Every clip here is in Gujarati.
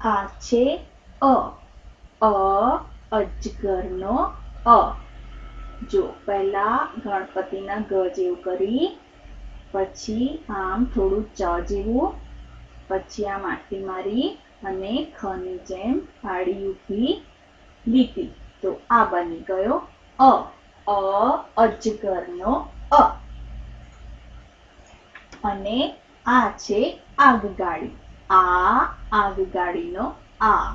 આ છે અ અજગરનો અ. જો પહેલા ગણપતિના ગ જેવું કરી, પછી આમ થોડું ચ જેવું, પછી આ માટી મારી અને ખની જેમ આડી ઊભી લીટી. તો આ બની ગયો અ. અજગરનો અ. અને આ છે આગગાડી. આગગાડીનો આ.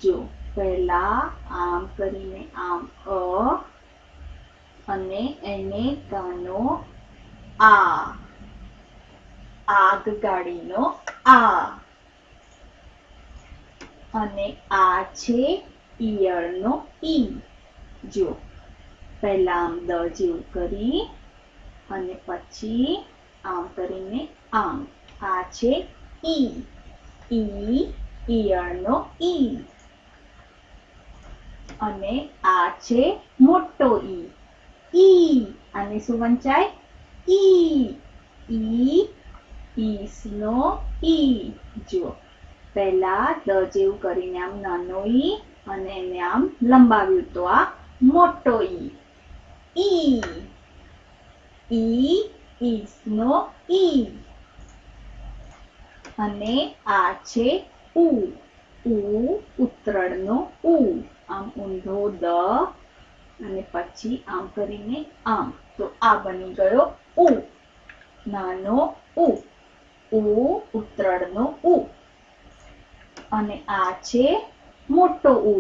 જો પહેલા આમ કરીને આમ અ અને એને ગાનો આ. આગગાડીનો આ. અને આ છે ઈયળનો ઈ. જો પહેલા આમ દ જેવું કરી અને પછી આમ કરીને આમ. આ છે ઈ. ઈયળનો ઈ. અને આ છે મોટો ઈ. આને શું વંચાય? ઈસનો ઈ. જો પહેલા દ જેવું કરીને આમ નાનો ઈ અને એને આમ લંબાવ્યું તો આ મોટો ઈ. ઈસનો ઈ. અને આ છે ઉતરડનો ઉ. આમ ઊંધો દ અને પછી આમ કરીને આમ. તો આ બની ગયો ઉ. નાનો ઉ. ઉતરડનો ઉ. અને આ છે મોટો ઉ.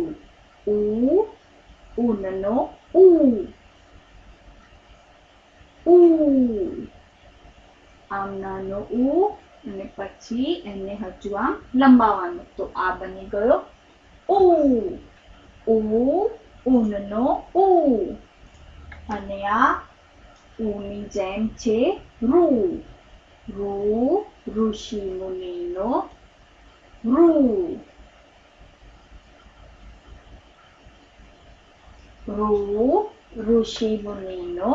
ઊનનો ઉ. આમ નાનો ઉ અને પછી એને હજુ આમ લંબાવવાનું. તો આ બની ગયો ઊનનો ઉ. અને આ ઉની જેમ છે ઋષિ મુનિનો ઋષિ મુનિનો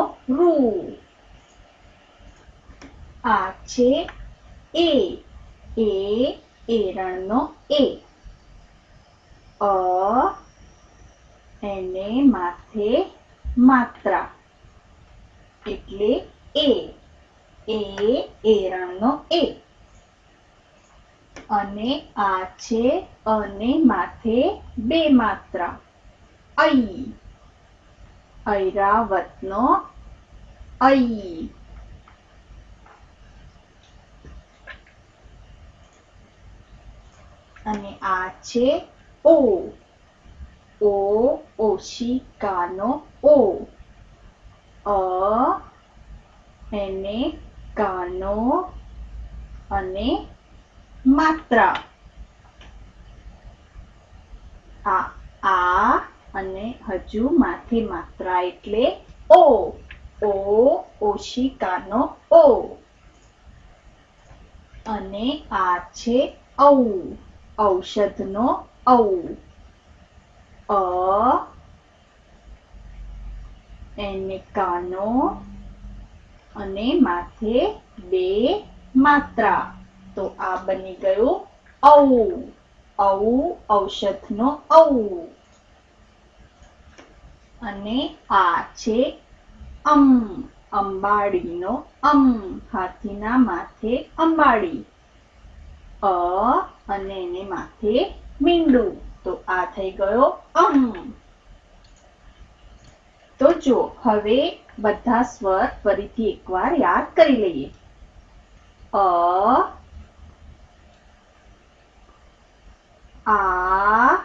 આ છે એરણનો એ. એને માથે માત્રા એટલે એરણનો એ. અને આ છે અને માથે બે માત્રા ઐરાવતનો ઐ. અને આ છે ઓશિકાનો ઓ. એને કાનો અને માત્રા આ અને હજુ માથે માત્રા એટલે ઓશિકાનો ઓ. અને આ છે ઔષધનો ઔ. એને કાનો અને માથે બે માત્રા. તો આ બની ગયું ઔષધનો ઔ. અને આ છે અંબાડીનો હાથીના માથે અંબાડી અને એને માથે મીંડું. તો આ થઈ ગયો તો જો હવે બધા સ્વર ફરીથી એકવાર યાદ કરી લઈએ. આ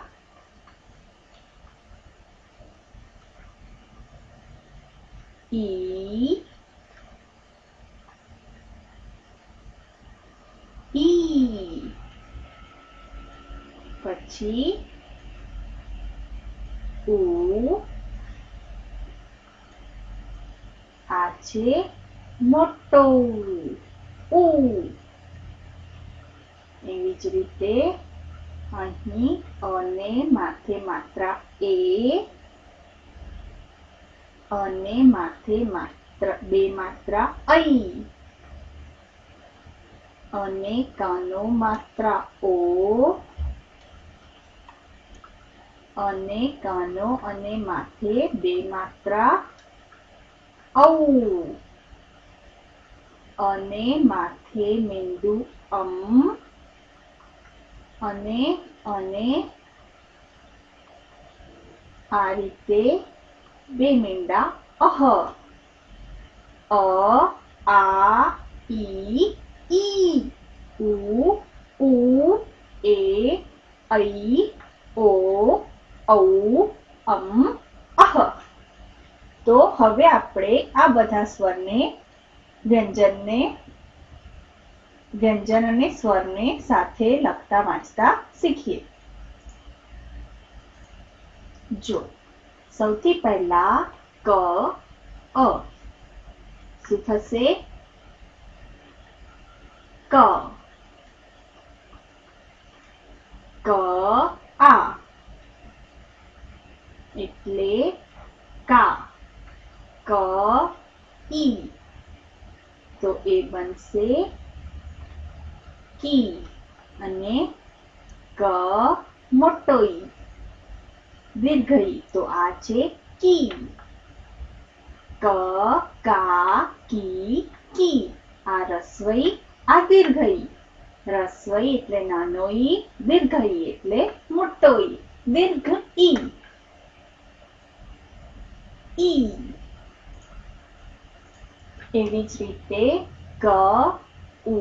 ઈ પછી ઉ. આ છે મોટો ઉ. એવી જ રીતે અહીં અને માથે માત્રા એ અને માથે બે માત્રા ઐ અને કાનો માત્રા ઓ અને કાનો અને માથે બે માત્રા ઔ, અને માથે મીંડું અને આ રીતે બે મીંડા અહ, અ આ ઈ ઈ, ઉ ઉ એ ઐ ઓ ઔ અહ. તો હવે આપણે આ બધા સ્વરને વ્યંજન અને સ્વરને સાથે લખતા વાંચતા શીખીએ. જો સૌથી પહેલા ક અ શું થશે? ક ક આ એટલે કા. ક ઈ તો એ બનશે કી, અને ક મોટો ઈ દીર્ઘ ઈ તો આ છે કી. ક કા કી કી, આ રસ્વ ઈ, આ દીર્ઘ ઈ. રસ્વ ઈ એટલે નાનો ઈ, દીર્ઘ ઈ એટલે મોટો ઈ. દીર્ઘ ઈ ઈ. એવી જ રીતે ક ઉ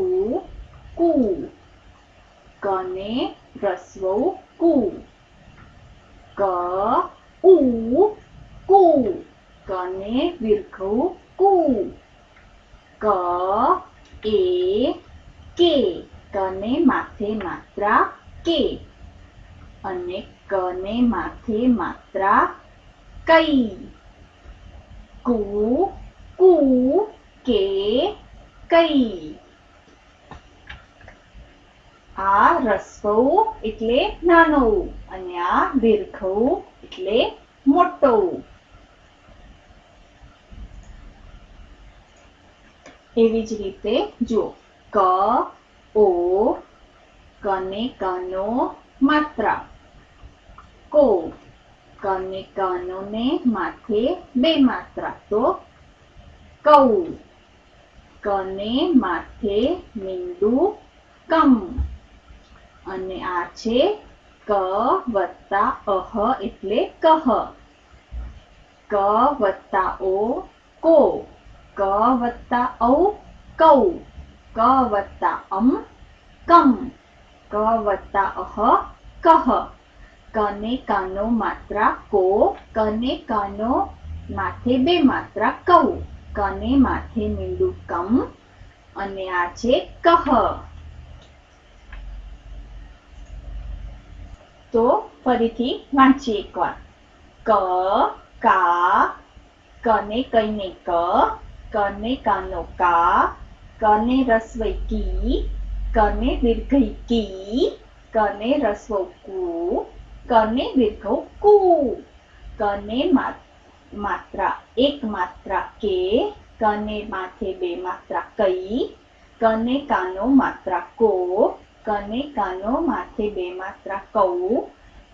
કુ, કને રસ્વ કુ. ક ઉ કુ, કને દીર્ઘ કુ. ક એ કે, કને માથે માત્રા કે, અને કને માથે માત્રા કઈ. કુ કુ કે કઈ. આ રસ્વ એટલે નાનો અને આ દીર્ઘ એટલે મોટો. એવી જ રીતે જો ક ઓ, કને કનો માત્રા કો, કને કનો ને માથે બે માત્રા તો કૌ. કને માથે મીંડું કમ, અને આ છે ક વત્તા અહ એટલે કહ. ક વત્તા ઓ કો, ક વત્તા ઔ કૌ, ક વત્તા કમ, ક વત્તા અહ કહ. કને કાનો માત્રા કો, કને કાનો માથે બે માત્રા કૌ, કને માથે મીંડું કમ, અને આ છે કહ. તો ફરીથી વાંચીએ એકવાર. ક કા, કને કઈને ક, કને કાનો કા, કને રસ્વ કી, કને દીર્ઘ કી, કને રસ્વ કુ, કને દીર્ઘ કુ. કને માત્રા એક માત્રા કે, કને માથે બે માત્રા કઈ, કને કાનો માત્રા કો, કને કાનો માથે બે માત્રા કૌ,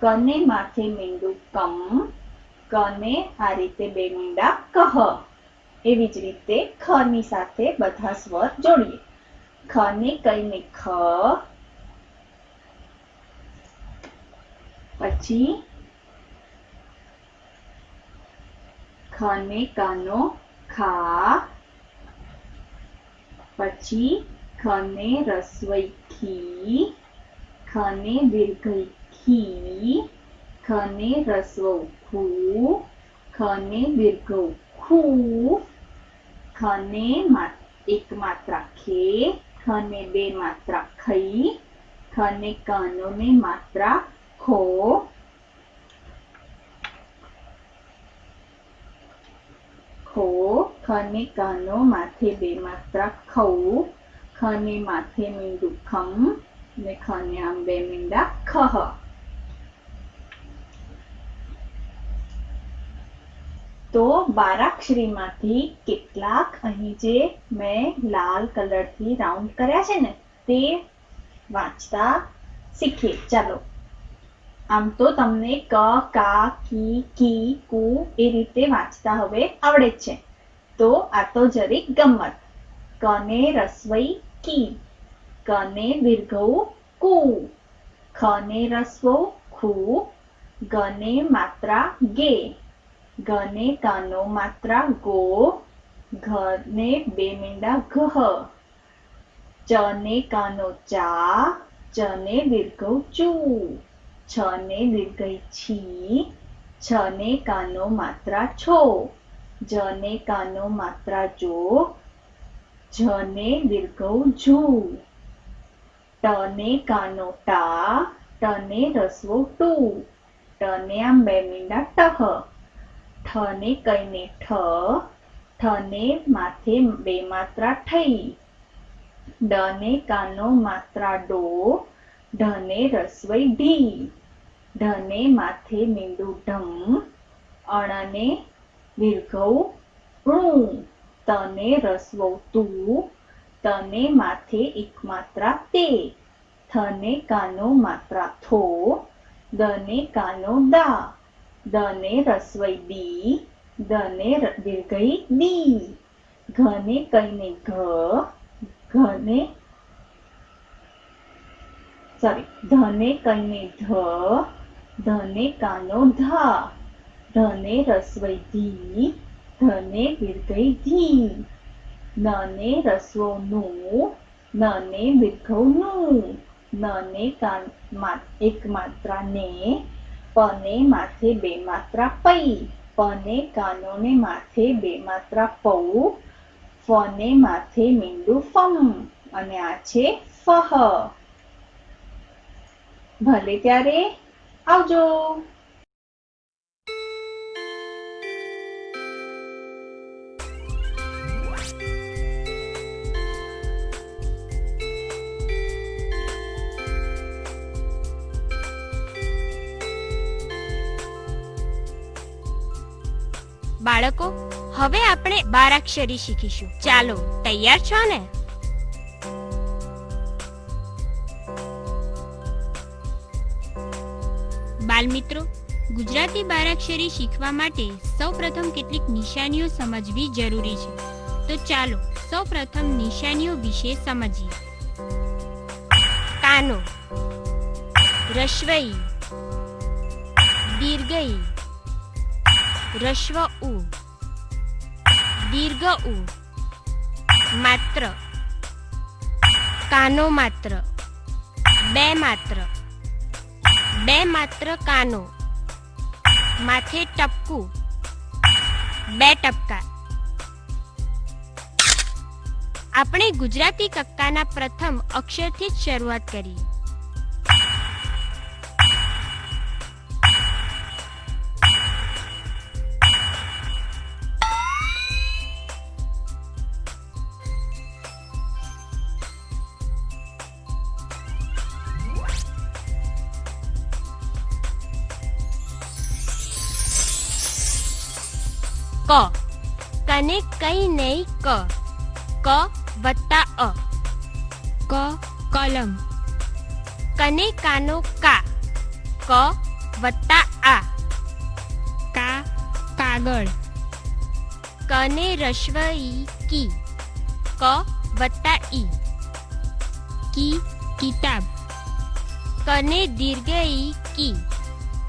કને માથે મીંડું કમ, કને આ રીતે બે મીંડા કહ. એવી જ રીતે ખ ની સાથે બધા સ્વર જોડીએ. ખને કઈને ખ, પછી ખને કાનો ખા, પછી ખને રસ્વઈ ખી, ખને દીર્ઘ ખી, ખને રસ્વ ખુ, ખને દીર્ઘ ખુ, ખને એક માત્રા ખે, ખને બે માત્રા ખઈ, ખને કાનો ને માત્રા ખો, ખો, ખને કાનો માથે બે માત્રા ખૌ, ખને માથે મીંડું ખમ, ને ખને આમ બે મીંડા ખહ. તો બારાક્ષરીમાંથી કેટલાક અહીં જે મેં લાલ કલરથી રાઉન્ડ કર્યા છે ને તે વાંચતા શીખીએ. ચાલો. આમ તો તમને ક, કા, કી, કુ એ રીતે વાંચતા હવે આવડે જ છે. તો આ તો જરીક ગમ્મત. કને રસવઈ કી, કને દીર્ઘઉ કુ, ખને રસવઉ ખુ, ગને માત્રા ગે, ગને કાનો માત્રા ગો, ઘને બે મીંડા ઘ, ચને કાનો ચા, ચને દીર્ઘઉ ચૂ, છને દીર્ઘઈ છી, છને કાનો માત્રા છો, જને કાનો માત્રા જો, જને દીર્ઘઉ જુ, ટને કાનો ટા, ટને રસવો ટુ, ટને આમ બે મીંડા ટહ, ઠને કઈને ઠ, ઠને માથે બે માત્રા ઠઈ, ડને કાનો માત્રા ડો, ઢને રસવઈ ઢી, ઢને માથે મીંડું ઢમ, અણને દીર્ઘઉ ણું, તને રસવઉ તું, તને માથે એક માત્રા તે, થને કાનો માત્રા થો, દને કાનો દા, દને રસવઈ દી, દને દીર્ઘઈ દી, ઘને કઈને ઘ, ઘને ધને કઈને ધ, ધને કાનો ધા, ધને રસવઈ ધી, ધને દીર્ઘઈ ધી, નને રસવો નું, નને દીર્ઘઉ નું, નને એક માત્રા ને, પને માથે બે માત્રા પઈ, પને કાનો ને માથે બે માત્રા પૌ, ફને માથે મીંડું ફમ, અને આ છે ફહ. ભલે ત્યારે આવજો. બાળકો, હવે આપણે બારાક્ષરી શીખીશું. ચાલો, તૈયાર છો ને? બાલમિત્રો, ગુજરાતી બારાક્ષરી શીખવા માટે સૌપ્રથમ કેટલીક નિશાનીઓ સમજવી જરૂરી છે. તો ચાલો સૌપ્રથમ નિશાનીઓ વિશે સમજીએ. કાનો, રશ્વઈ, દીર્ઘઈ, રશ્વ ઉ, દીર્ઘ ઉ, માત્ર, કાનો માત્ર, બે માત્ર, બે માત્ર કાનો, માથે ટપકું, બે ટપકા. આપણે ગુજરાતી કક્કાના પ્રથમ અક્ષરથી જ શરૂઆત કરીએ. ક, કને કઈ નહીં ક, ક વત્તા અ, ક કલમ, કને કાનો કા, ક વત્તા આ, કા કાગળ, કને રશ્વ ઈ કી, ક વત્તા ઈ, કી કિતાબ, કને દીર્ઘ ઈ કી,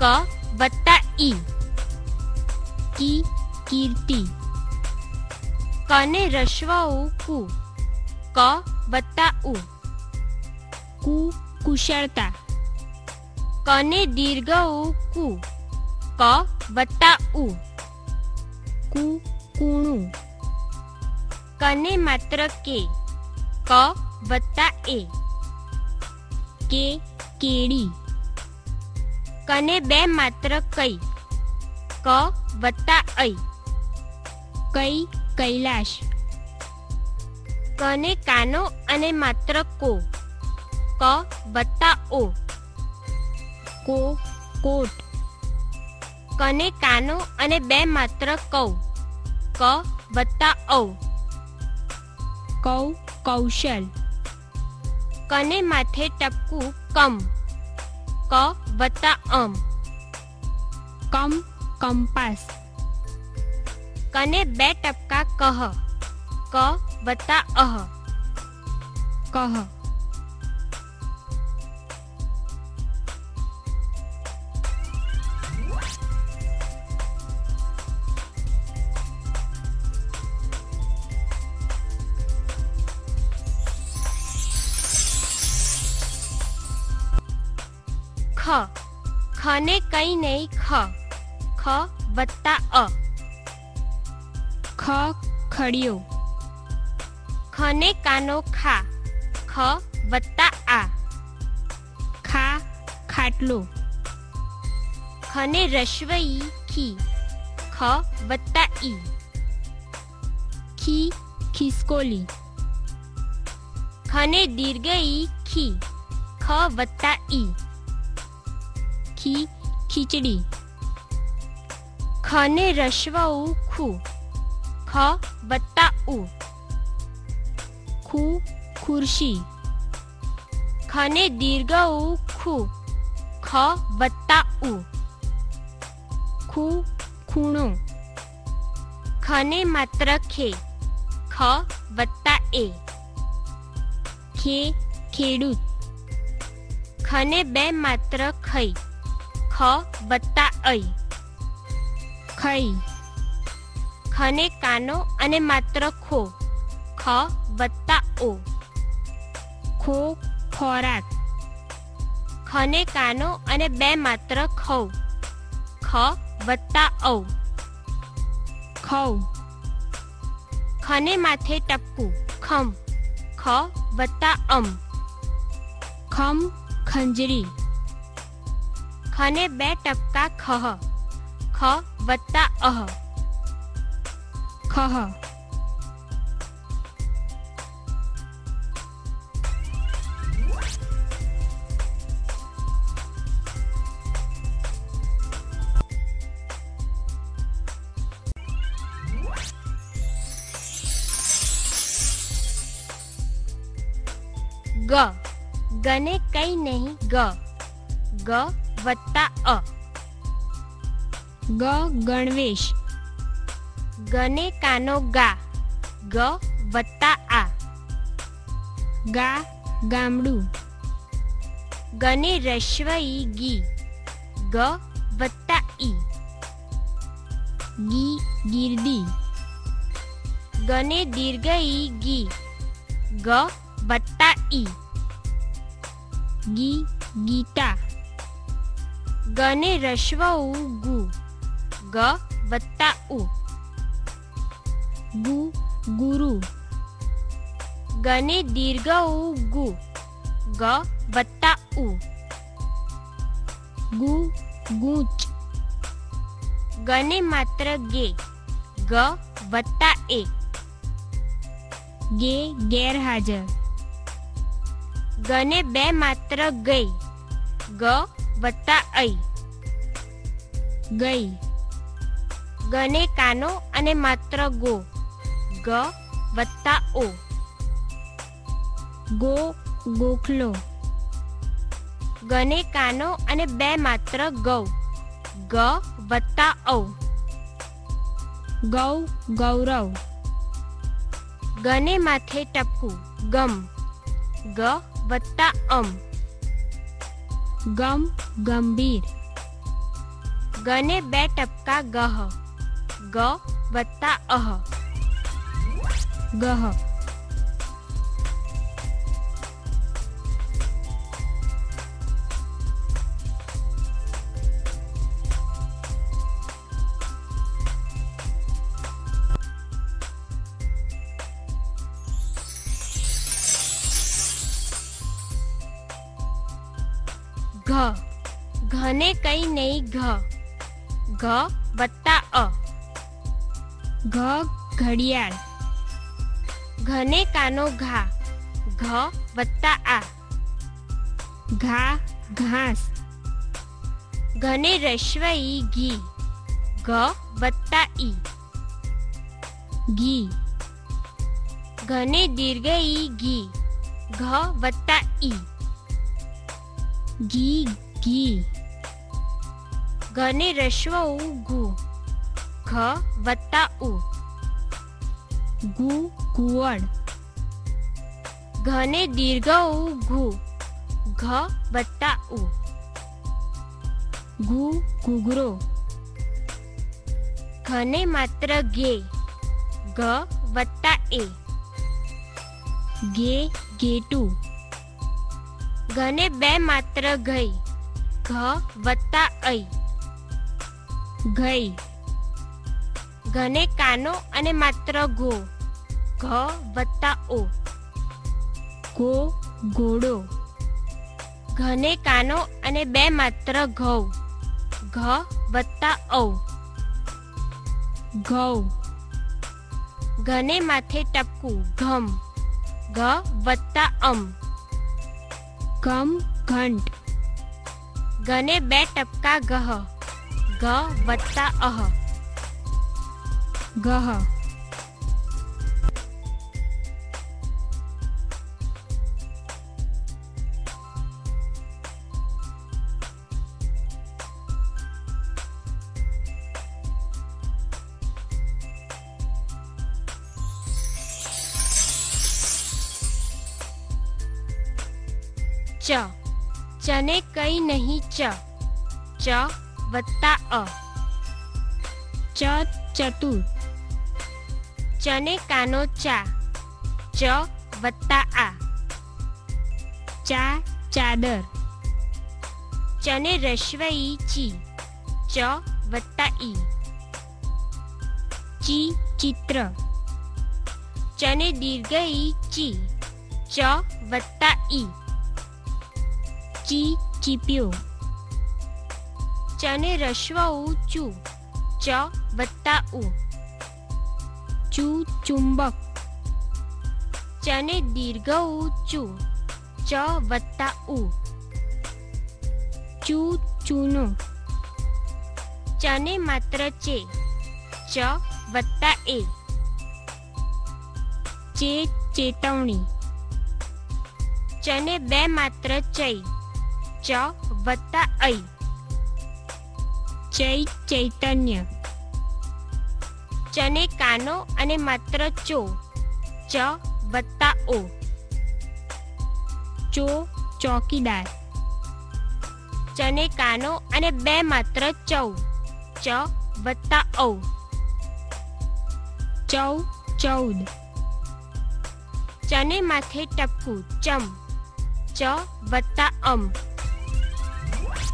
ક વત્તા ઈ, કી કીર્તિ, કને રશ્વ ઉ કુ, ક વત્તા ઉ, કુ કુશળતા, કને દીર્ઘ ઉ કુ, ક વત્તા ઉ, કુ કૂણું, કને માત્ર કે, ક વત્તા એ, કે કેડી, કને બે માત્ર કઈ, ક વત્તા ઐ, કઈ કૈલાશ, કને કાનો અને માત્ર કો, ક વત્તા ઓ, કો કોટ, કને કાનો અને બે માત્ર કૌ, ક વત્તા ઔ, કૌ કૌશલ, કને માથે ટપકું કમ, ક क वत्ता अम कम कंपास कने बे टपका कह क वत्ता अह कह ख खने कई नहीं ख वत्ता अ ख खड़ियो खने कानो खा ख वत्ता आ खा खाटलो खने रश्वई खी ख वत्ता ई खी खिसकोली खने दीर्घई खी ख वत्ता ई खी खिचड़ी खने रश्वऊ खू ख वत्ता उ खू खुर्शी खने दीर्घऊ खू ख वत्ता उ खू खूणो खने मात्र खे ख वत्ता ए खे खेडूत खने बे मात्र खई ख वत्ता ऐ खई खने कानो અને માત્ર ખો ખ વત્તા ઓ खो ખોરાક ખને કાનો અને બે માત્ર ખૌ ખ વત્તા ઔ ખઉ ખને માથે ટપકું ખમ ખ વત્તા અમ खम खंजरी खने बे टपका खह ख वत्ता अह खह ग गने कई नहीं ग ग वत्ता अ ग गणवेश गने कानो गा ग वत्ता आ गा गामडू गने रश्वई गी ग वत्ता ई गी गिरदी गने दीर्घई गी ग वत्ता ई गी गीता गने रश्वऊ गु ग वत्ता उ गु गुरु गने दीर्घऊ गु ग वत्ता उ गु गूंच गने मात्र गे ग वत्ता ए गे गैरहाजर गने बे मात्र गई ग वत्ता ऐ गई गने कानो અને માત્ર ગો ગ વત્તા ઓ गो गोखलो ગને કાનો અને બે માત્ર ગૌ ગ વત્તા ઔ गौ गौरव गने माथे टपकू गम ग वत्ता अम गम गंभीर गने बे टपका गह ग वत्ता अह गह घ घने कई नहीं घ घ वत्ता अ घ घड़ियाल घने कानो घा घ वत्ता आ घा घास घने रश्वई घी घ वत्ता ई घी घने दीर्घई घी घ वत्ता ई घी ઘી. ઘને રસ્વ ઉ ઘુ, ઘ વત્તા ઉ. ઘુ ઘુવડ. ઘને દીર્ઘ ઉ ઘુ, ઘ વત્તા ઉ. ઘુ ઘૂઘરો. ઘને માત્ર ગે, ઘ વત્તા એ. ઘે ઘેટું. ઘને બે માત્ર ગઈ, ઘ વત્તા ઐ. ગઈ. ઘને કાનો અને માત્ર ગો, ઘ વત્તા ઓ. ગો ઘોડો. ઘને કાનો અને બે માત્ર ઘઉં, ઘ વત્તા ઔ. ઘઉં. ઘને માથે ટપકું ઘમ, ઘ વત્તા અમ. ઘમ ઘંટ. ઘને બે ટપકા ગહ, ઘ વત્તા અહ. ગહ. ચ. ચને કઈ નહીં ચ, ચ વત્તા અ. ચ ચતુર. ચને કાનો ચા, ચ વત્તા આ. ચા ચાદર. ચને રસ્વ ઈ ચી, ચ વત્તા ઈ. ચી ચિત્ર. ચને દીર્ઘ ઈ ચી, ચ વત્તા ઈ. ચી ચીપ્યો. ચને રસ્વ ઉ ચુ, ચ વત્તા ઉ. ચૂ ચુંબક. ચને દીર્ઘ ઉ ચુ, ચ વત્તા ઉ. ચૂ ચૂનો. ચને માત્ર ચે, ચ વત્તા એ. ચે ચેતવણી. ચને બે માત્ર ચૈ, ચ વત્તા ઐ. ચૈ ચૈતન્ય. ચને કાનો અને માત્ર ચો, ચ વત્તા ઓ. ચો ચોકીદાર. ચને કાનો અને બે માત્ર ચૌ, ચ વત્તા ઔ. ચૌ ચૌદ. ચને માથે ટપકું ચમ, ચ વત્તા અમ.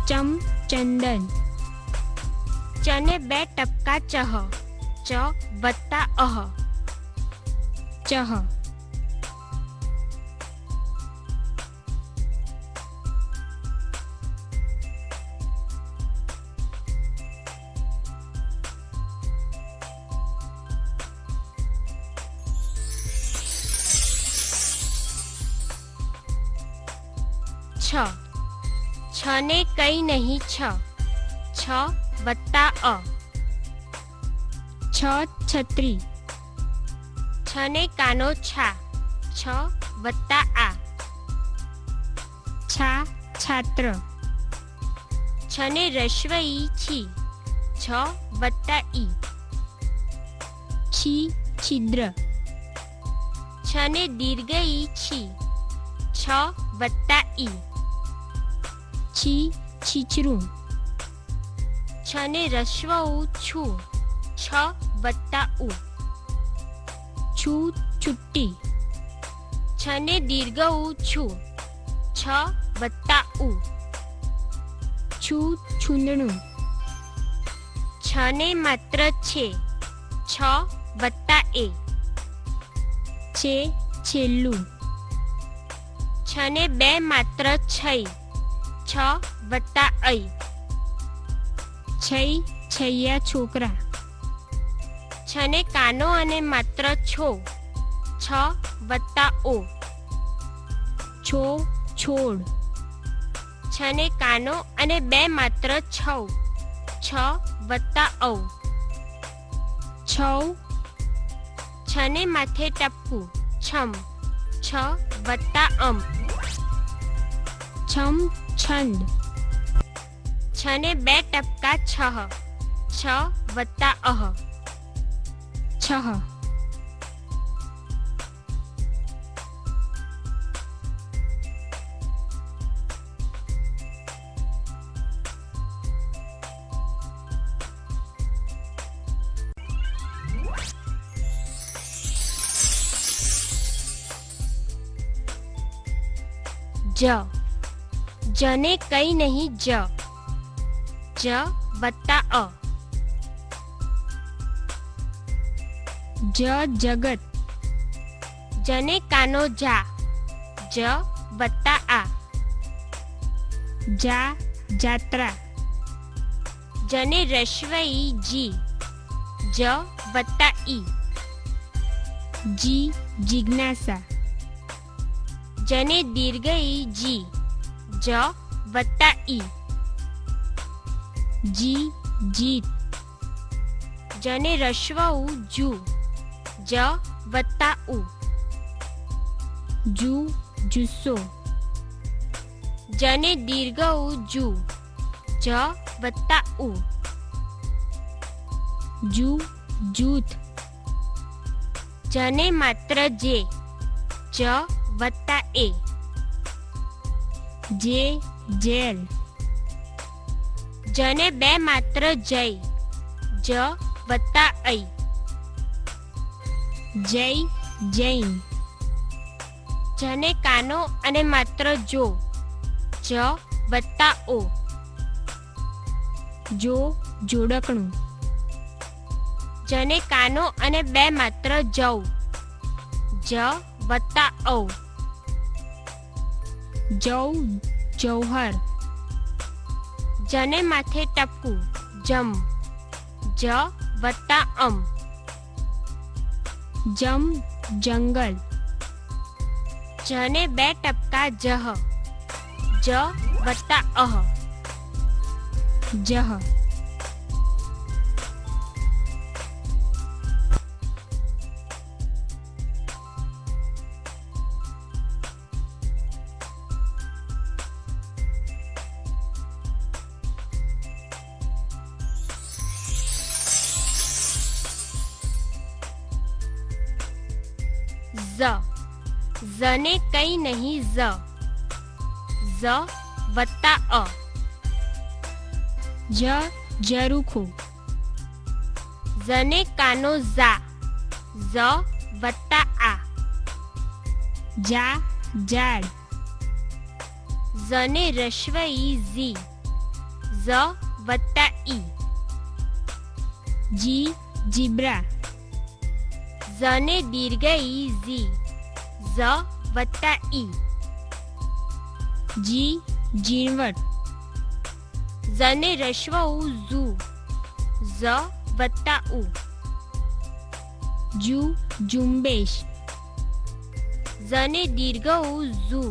ચમ ચંદન. ચને બે ટપકા ચહ, ચ વત્તા અહ. ચહ. છ. છને કઈ નહીં છ, છ વત્તા અ. છ છત્રી. છને કાનો છા, છ વત્તા આ. છા છાત્ર. છને રસ્વ ઈ છી, છ વત્તા ઈ. છી છિદ્ર. છને દીર્ઘ ઈ છી, છ વત્તા ઈ. છી છીછરું. છને રસ્વ ઉ છું, છ વત્તા ઉ. છું છુટ્ટી. છને દીર્ઘ ઉ છું, છ વત્તા ઉ. છું છૂંદણું. છને માત્ર છે, છ વત્તા એ. છે છેલ્લું. છને બે માત્ર છઈ, છ વત્તા ઐ. છઈ છૈયા છોકરા. છને કાનો અને માત્ર છો, છ વત્તા ઓ. છો છોડ. છને કાનો અને બે માત્ર છૌ, છ વત્તા ઔ. છૌ. છને માથે ટપકું છમ, છ વત્તા અમ. છમ છંદ. छ ने बे टपका छह, छ वत्ता अह, छह, ज, जने कई नहीं ज, ज वत्ता अ, ज जगत, जने कानो जा, ज वत्ता आ, जा जात्रा, जने रश्वई जी, ज वत्ता ई, जी जिज्ञासा, जने दीर्घई जी, ज वत्ता ई, जी जीत, जने रश्वऊ जू, ज वत्ता उ, जू जुस्सो, जने दीर्घऊ जू, ज वत्ता उ, जू जूथ, जने मात्र जे, ज वत्ता ए, जे जेल, जने बे मात्र जय, ज वत्ता ऐ, जय जैन, जने कानो अने मात्र जो, ज वत्ता ओ, जो जोडकणું, जने कानो अने बे मात्र जौ, ज वत्ता औ, जौ जौहर, जने माथे टपकू जम, ज वत्ता अम, जम जंगल, जने बे टपका जह, ज वत्ता अह, जह, ज, जने कई नहीं ज, ज वत्ता अ, ज जरूखो, जने कानो जा, ज वत्ता आ, जा जाड, जने रश्वई जी, ज वत्ता ई, जी जीब्रा, जने दीर्घई जी, ज वत्ता ई, जी जीणवट, जने रश्वऊ जू, ज वत्ता उ, जू जुम्बेश, जने दीर्घऊ जू,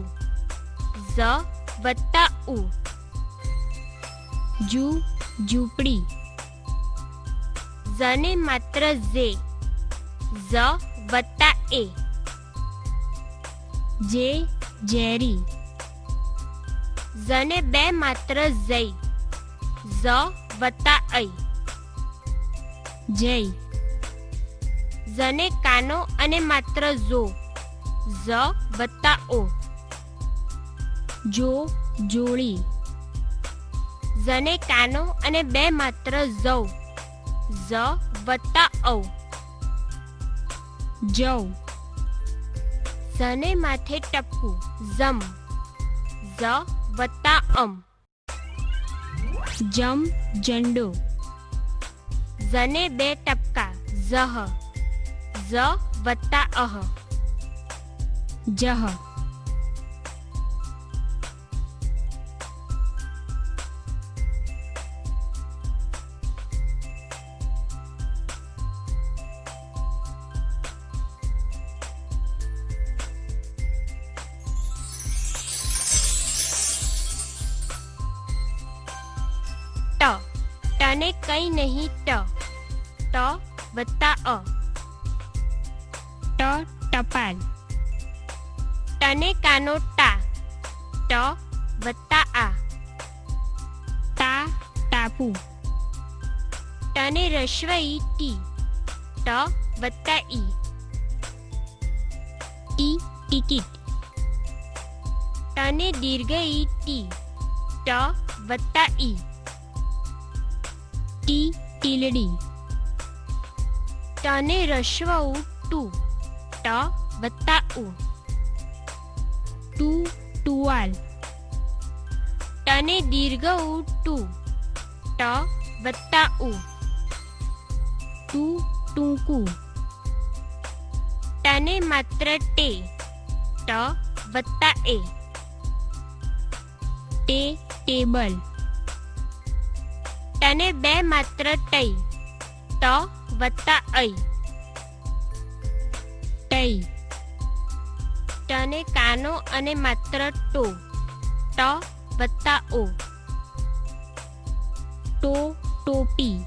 ज वत्ता उ, जू झूपड़ी, जने मात्र जे, ज वत्ता ए, जे जेरी, जने बे मात्र जय, ज वत्ता ऐ, जय, जने कानो अने मात्र जो, ज वत्ता ओ, जो जोड़ी, जने कानो अने बे मात्र जौ, ज वत्ता औ, जौ, जने माथे टपकू जम, ज वत्ता अम, जम जंडो, जने बे टपका जह, ज वत्ता अह, जह, ट, टने कई नहीं ट, ट वत्ता अ, ट टपाल, टने कानो टा, ट वत्ता आ, ता ટપુ. ટને રસ્વ ઈ ટી, ટ વત્તા ઈ. ટી ટિકિટ. ટને દીર્ઘ ઈ ટી, ટ વત્તા ઈ. ટી ટીલડી. ટને રસ્વ ઉ ટુ, ટ વત્તા ઉ. ટુ ટુવાલ. ટને દીર્ઘ ઉ ટુ, ટ વત્તા ઉ. ટુ ટૂંકું. ટને માત્ર ટે, ટ વત્તા એ. ટે ટેબલ. ટને બે માત્ર ટઈ, ત વત્તા ઐ. ટઈ. ટને કાનો અને માત્ર ટો, ટ વત્તા ઓ. ટો ટોપી.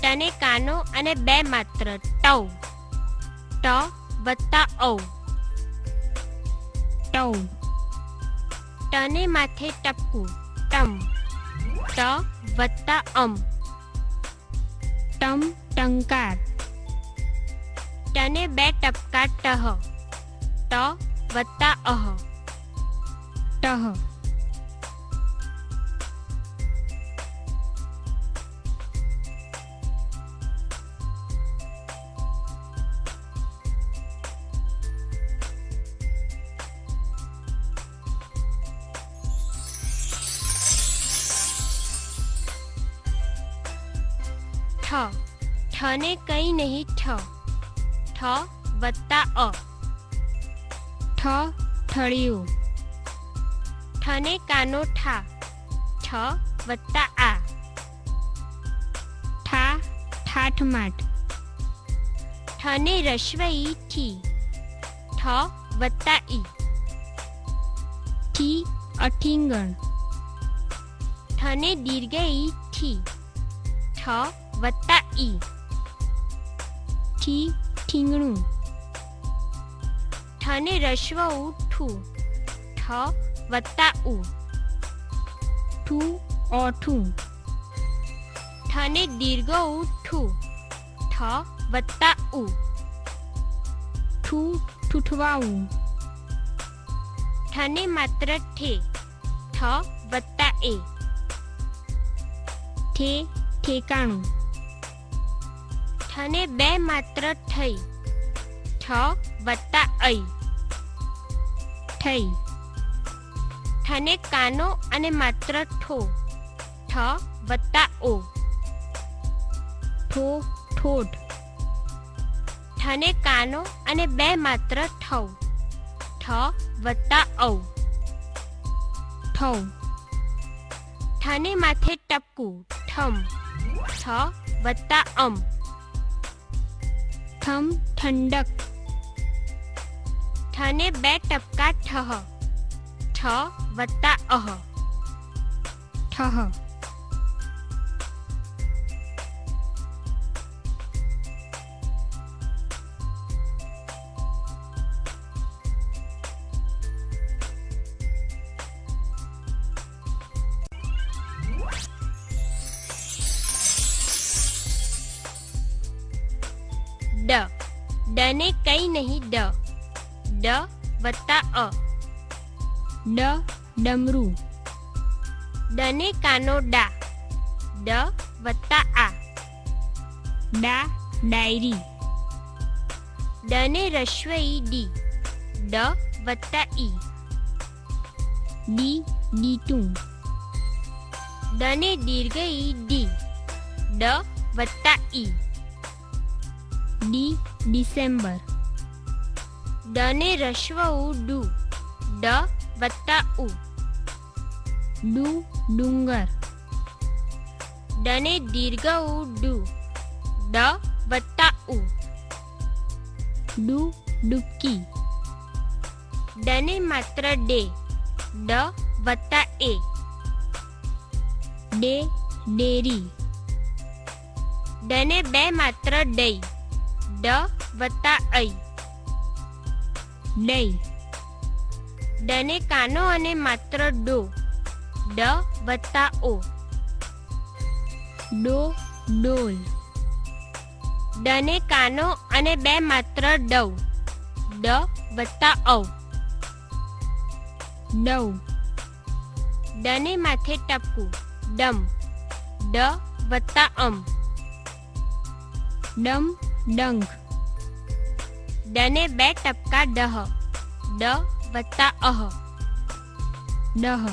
ટને કાનો અને બે માત્ર ટવ, ટ વત્તા ઔ. ટવ. ટને માથે ટપકું, ટમ, ટ વત્તા અમ. ટમ ટંકાર. ટને બે ટપકા ટહ, ટ વત્તા અહ. ટહ. ઠ, ઠને કંઈ નહીં ઠ, ઠ વત્તા અ. ઠ ઠળિયું. ઠને કાનો ઠા, ઠ વત્તા આ. ઠા ઠાઠમાઠ. ઠને રસ્વ ઈ ઠી, ઠ વત્તા ઈ. ઠી અઠીંગણ. ઠને દીર્ઘ ઈ ઠી, ઠ વત્તા ઈ. ઠી ઠીંગણું. ઠને રસ્વ ઉ ઠું, ઠ વત્તા ઉ. ઠું ઓઠું. ઠને દીર્ઘ ઉ ઠું, ઠ વત્તા ઉ. ઠું ઠૂઠવાવું. ઠને માત્ર ઠે, ઠ વત્તા એ. ઠે ઠેકાણું. ઠને બે માત્ર ઠઈ, ઠ વત્તા ઐ. ઠઈ. ઠને કાનો અને માત્ર ઠો, ઠ વત્તા ઓ. ઠો ઠોઠ. ઠને કાનો અને બે માત્ર ઠવ, ઠ વત્તા ઔ. ઠવ. ઠને માથે ટપકું, ઠમ, ઠ વત્તા અમ. ઠમ ઠંડક. ઠને બે ટપકા ઠહ, ઠ વત્તા અહ. ઠહ. ડ, ડને કંઈ નહીં ડ, ડ વત્તા અ. ડ ડમરું. ડને કાનો ડા, ડ વત્તા આ. ડા ડાયરી. ડને રસ્વ ઈ ડી, ડ વત્તા ઈ. ડી ડીટું. ડને દીર્ઘ ઈ ડી, ડ વત્તા ઈ. D December. ડને રસ્વ ઉ ડુ, ડ વત્તા ઉ. ડુ ડુંગર. ડને દીર્ઘ ઉ ડુ, ડ વત્તા ઉ. ડુ ડૂબકી. ડને માત્ર ડે, ડ વત્તા એ. Day dairy. ડને બે માત્ર ડઈ, ડ વત્તા ઐ. ડઈ. ડને કાનો અને માત્ર ડો, ડ વત્તા ઓ. ડો ડોલ. ડને કાનો અને બે માત્ર ડવ. ડ વત્તા ઔ. ડવ. ડને માથે ટપકું ડમ. ડ વત્તા અમ. ડમ ડંખ. ડને બે ટપકા ડહ. ડ વત્તા અહ. ડહ.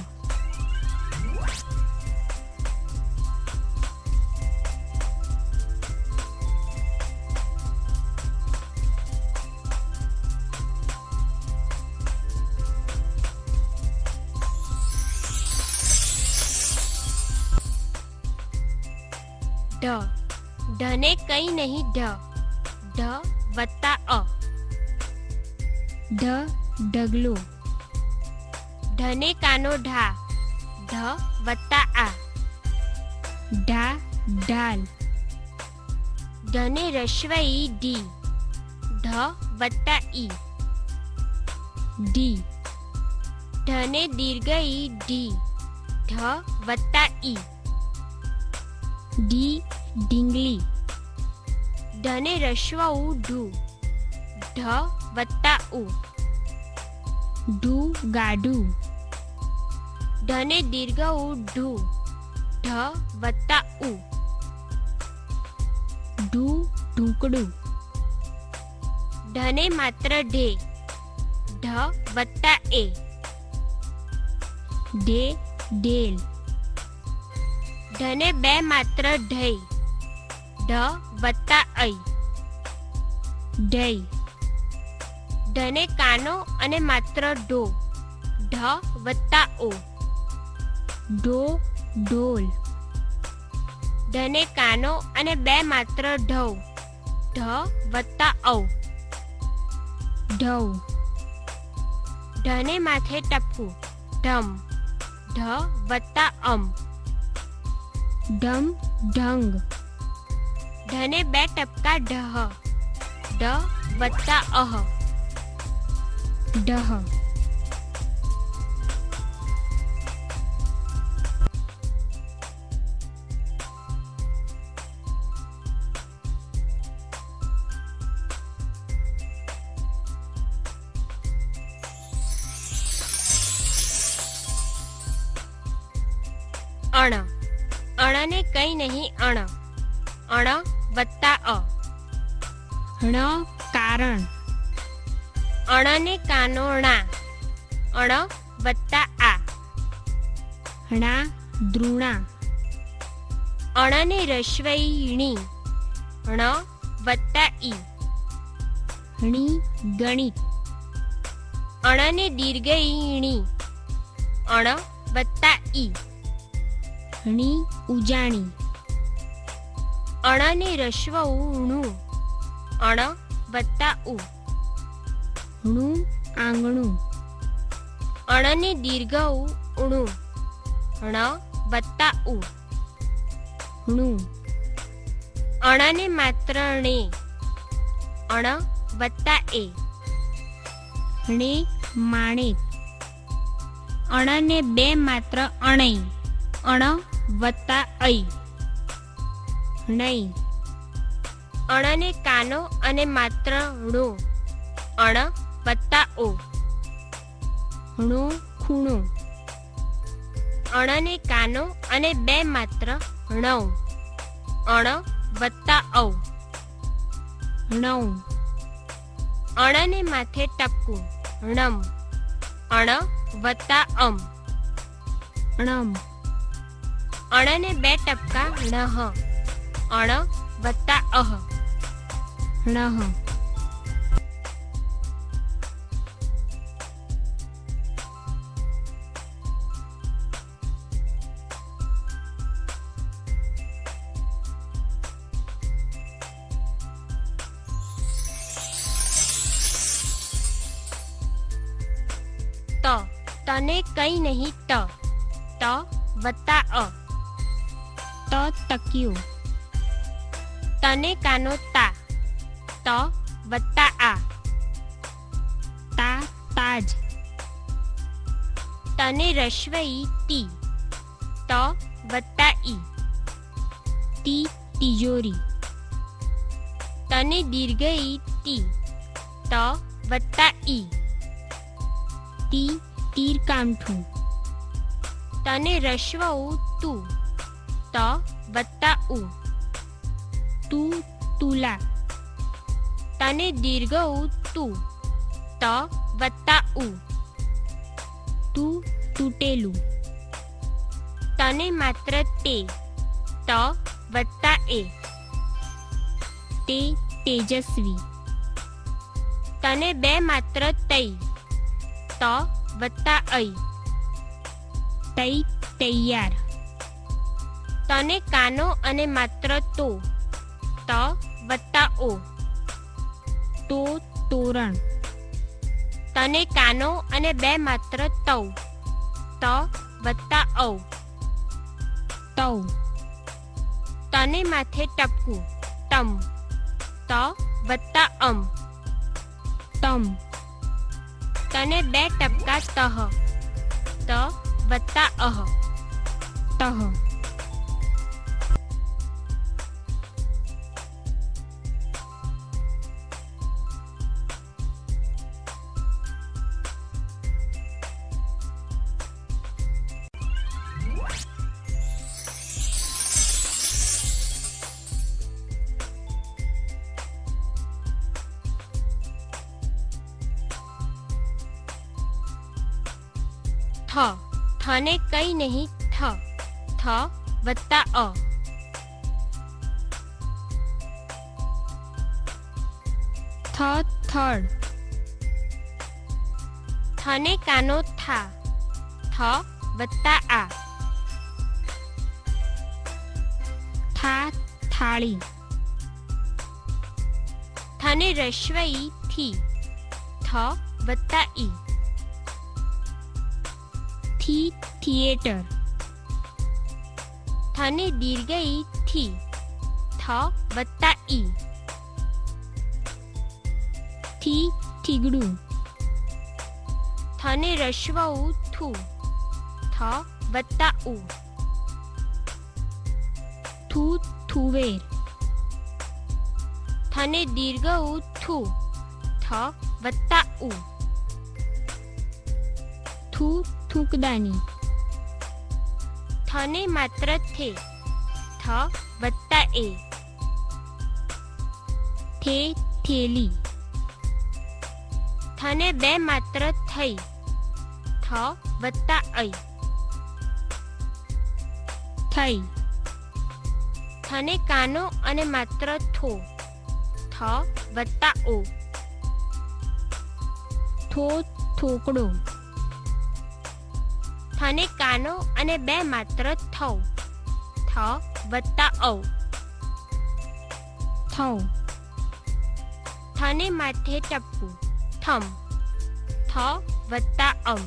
ઢ. ઢને કઈ નહીં ઢ. ઢ વત્તા અ. ઢ ઢગલો. ઢને કાનો ઢા. ઢ વત્તા આ. ઢા ઢાલ. ઢને રશ્વઈ ઢી. ઢ વત્તા ઈ. ઢી. ઢને દીર્ઘઈ ઢી. ઢ વત્તા ઈ. ઢી ઢીંગલી. ઢને રશ્વ ઉ ઢુ. ઢ વત્તા ઉ. ઢૂ ગાઢું. ઢને દીર્ઘ ઉ ઢુ. ઢ વત્તા ઉ. ઢૂ ઢૂંકડું. ઢને માત્ર ઢે. ઢ વત્તા એ. ઢે ઢેલ. ઢને બે માત્ર ઢઈ. ઢ વત્તા ઐ. ઢઈ. ઢને કાનો અને માત્ર ઢો. ઢ વત્તા ઓ. ઢો ઢોલ. ઢને કાનો અને બે માત્ર ઢવ. ઢ વત્તા ઔ. ઢવ. ઢને માથે ટપકું ઢમ. ઢ વત્તા અમ. ઢમ ઢંગ. ઢને બે ટપકા ઢહ. ઢ વત્તા અહ. ઢહ. અણ. અણને કઈ નહીં અણ. અણ વત્તા અ. ણ કારણ. અણને કાનો ણા. અણ વત્તા આ. ણા દ્રુણા. અણને રશ્વઈ ણી. ણ વત્તા ઈ. ણી ગણિત. અણને દીર્ઘઈ ણી. અણ વત્તા ઈ. ણી ઉજાણી. અણને રશ્વ ઊણું. અણ વત્તા ઉ. ણું આંગણું. અણને દીર્ઘ ઉણું. ણ વત્તા ઉ. ણું. અણને માત્ર ણે. અણ વત્તા એ. ણે માણેક. અણને બે માત્ર અણઈ. અણ વત્તા ઐ. ણઈ. અણને કાનો અને માત્ર ણો. અણ વત્તા ઓ. ણો ખૂણો. અણને કાનો અને બે માત્ર ણવ. અણ વત્તા ઔ. ણવ. અણને માથે ટપકું ણમ. અણ વત્તા અમ. ણમ. અણને બે ટપકા ણહ. અણ વત્તા અહ. ણહ. ત. તને કઈ નહીં ત. ત વત્તા અ. ત તકિયું. તને કાનો તા. ત વત્તા આ. તા તાજ. તને રશ્વઈ તી. ત વત્તા ઈ. તી તિજોરી. તને દીર્ઘ ઈ તી. ત વત્તા ઈ. તી તીર કામઠું. તને રસ્વ ઉ તું. ત વત્તા ઉ. તું તુલા. તને દીર્ઘ ઉ તું. ત વત્તા ઉ. તું તૂટેલું. તને માત્ર તે. ત વત્તા એ. તે તેજસ્વી. તને બે માત્ર તૈ. ત વત્તા ઐ. તઈ તૈયાર. તને કાનો અને માત્ર તો. ત વત્તા ઓ. તો તોરણ. તને કાનો અને બે માત્ર તૌ. ત વત્તા ઔ. તૌ. તને માથે ટપકું. તમ. ત વત્તા અમ. તમ. તને બે ટપકા તહ. ત વત્તા અહ. તહ. થ. થને કઈ નહીં થ. થ વત્તા અ. થ થડ. થને કાનો થા. થ વત્તા આ. થા થાળી. થને રસ્વ ઈ થી. થ વત્તા ઈ. થી થિયેટર. થને દીર્ઘ ઈ થી. થ વત્તા ઈ. થી થીગડું. થને રસ્વ ઉ થુ. થ વત્તા ઉ. થુ થુવેર. થને દીર્ઘ ઉ થુ. થ વત્તા ઉ. થુ થૂકદાની. થને માત્ર થે. થ વત્તા એ. થે થેલી. થને બે માત્ર થઈ. થ વત્તા ઐ. થઈ. થને કાનો અને માત્ર થો. થ વત્તા ઓ. થો થોકડો. થને કાનો અને બે માત્ર થૌ. થ વત્તા ઔ. થૌ. થને માથે ટપકું. થમ. થ વત્તા અમ.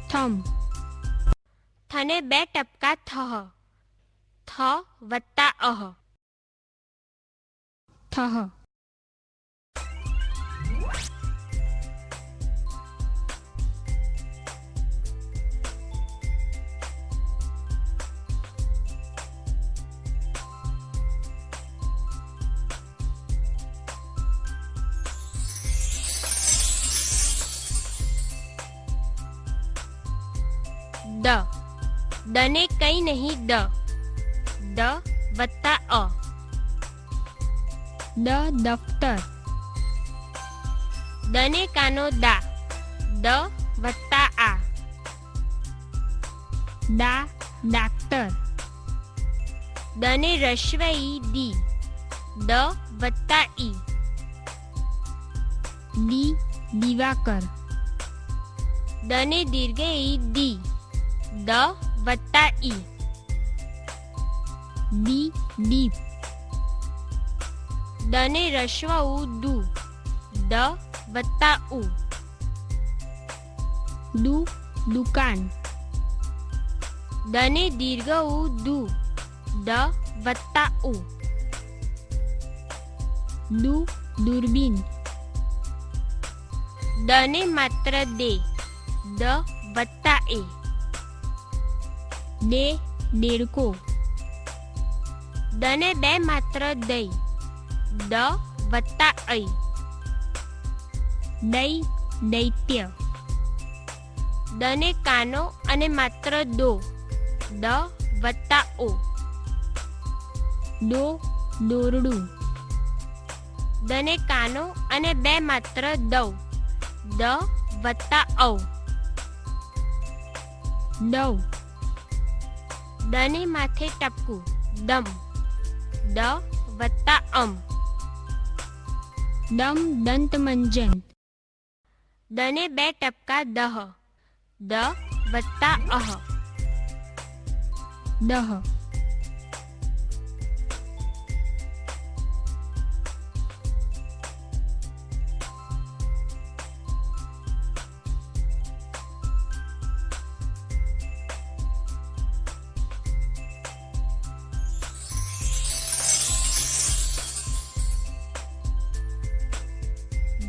થમ. થને બે ટપકા થહ. થ વત્તા અહ. થહ. દ. દને કઈ નહીં દ. દ વત્તા અ. દ દફતર. દને કાનો દા. દ વત્તા આ. દા ડાક્ટર. દને રસ્વ ઈ દી. દ વત્તા ઈ. દી દિવાકર. દને દીર્ઘ ઈ દી. દ વત્તા ઈ. દી દીપ. દને રસ્વ ઉ દુ. દ વત્તા ઉ. દુ દુકાન. દને દીર્ઘ ઉ દુ. દ વત્તા ઉ. દુ દૂરબીન. દને માત્ર દે. દ વત્તા એ. ડે દેડકો, દને બે માત્ર દઈ, દ વત્તા ઐ. દઈ દૈત્ય, દને કાનો અને માત્ર દો, દ વત્તા ઓ. દો દોરડું, દને કાનો અને બે માત્ર દવ, દ વત્તા ઔ. દવ, દને માથે ટપકું, દમ, દ વત્તા અમ. દમ દંતમંજન, દને બે ટપકા દહ, દ વત્તા અહ. દહ,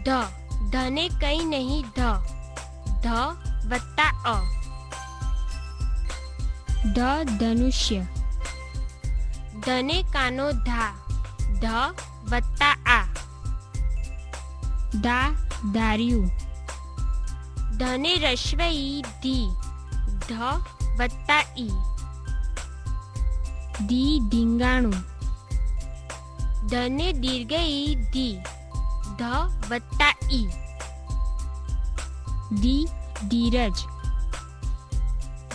ધ, ધને કઈ નહીં ધ, ધ વત્તા અ. ધ ધનુષ્ય, ધને કાનો ધા, ધ વત્તા આ. ધા ધાર્યું, ધને રશ્વ ઈ ધી, ધ વત્તા ઈ. ધી ઢીંગાણું, ધને દીર્ઘ ઈ ધી, ધ વત્તા ઈ. ધી ધીરજ,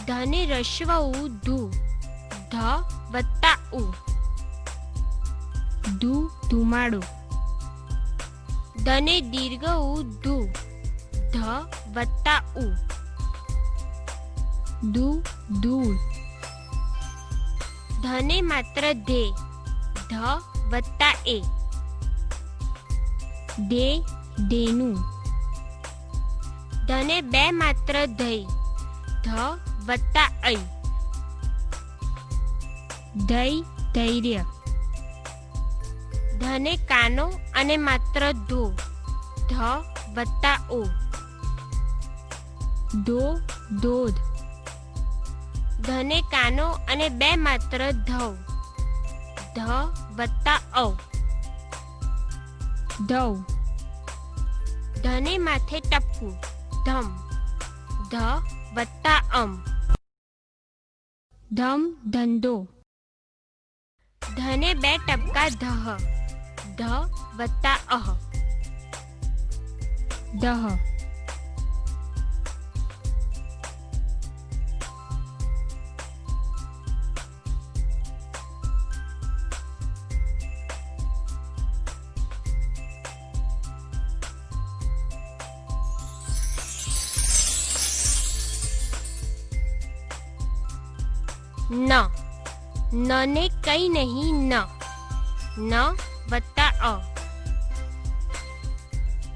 ધને રશ્વ ઉ ધુ, ધ વત્તા ઉ. ધુ ધુમાડો, ધને દીર્ઘ ઉ ધુ, ધ વત્તા ઉ. ધુ ધૂળ, ધને માત્ર ધે, ધ વત્તા એ. ધે ધેનું, ધને બે માત્ર ધઈ, ધ વત્તા ઐ. ધૈ ધૈર્ય, ધને કાનો અને માત્ર ધો, ધ વત્તા ઓ. ધો ધોધ, ધને કાનો અને બે માત્ર ધવ, ધ વત્તા ઔ. ધૌ, ધને માથે ટપકું, ધમ, ધ વત્તા અમ. ધમ ધંધો, ધને બે ટપકા ધહ, ધ વત્તા અહ. દહ, ન, નને કઈ નહીં ન, ન વત્તા અ.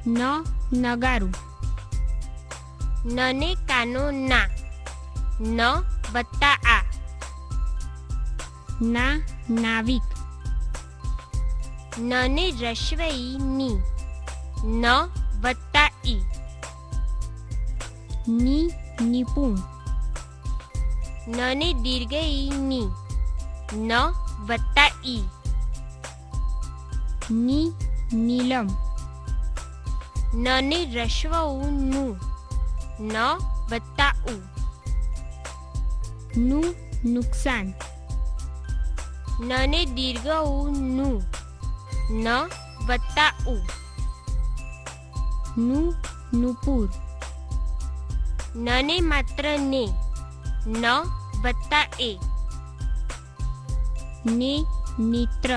ન નગારું, નને કાનો ના, ન વત્તા આ. ના નાવિક, નને રશ્વ ઈ ની, ન વત્તા ઈ. ની નિપુણ, નને દીર્ઘ ઈ ની, ન વત્તા ઈ. ની નીલમ, નને રશ્વ ઉ નું, ન વત્તા ઉ. નું નુકસાન, નને દીર્ઘ ઉ નું, ન વત્તા ઉ. નું નુપુર, નને માત્ર ને, ન વત્તા એ. ને નેત્ર,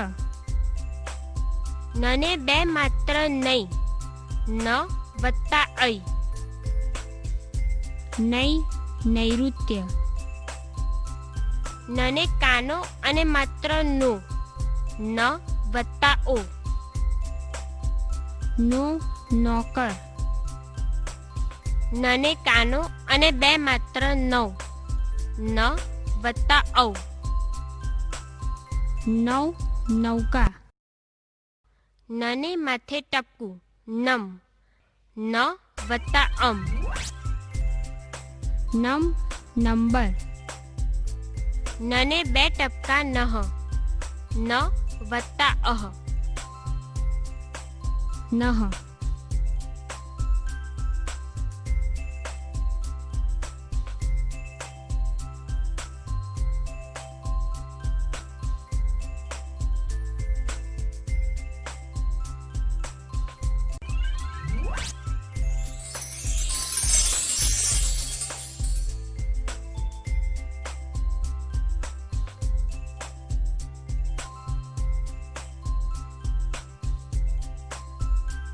નને બે માત્ર નહીં, ન વત્તા ઐ. નૈ નૈઋત્ય, નને કાનો અને માત્ર નો, ન વત્તા ઓ. નો નોકર, નને કાનો અને બે માત્ર નવ, ન વત્તા ઔ. નૌ નૌકા, નને માથે ટપકું, નમ, ન વત્તા અમ. નમ નંબર, નને બે ટપકા નહ, ન વત્તા અહ. નહ.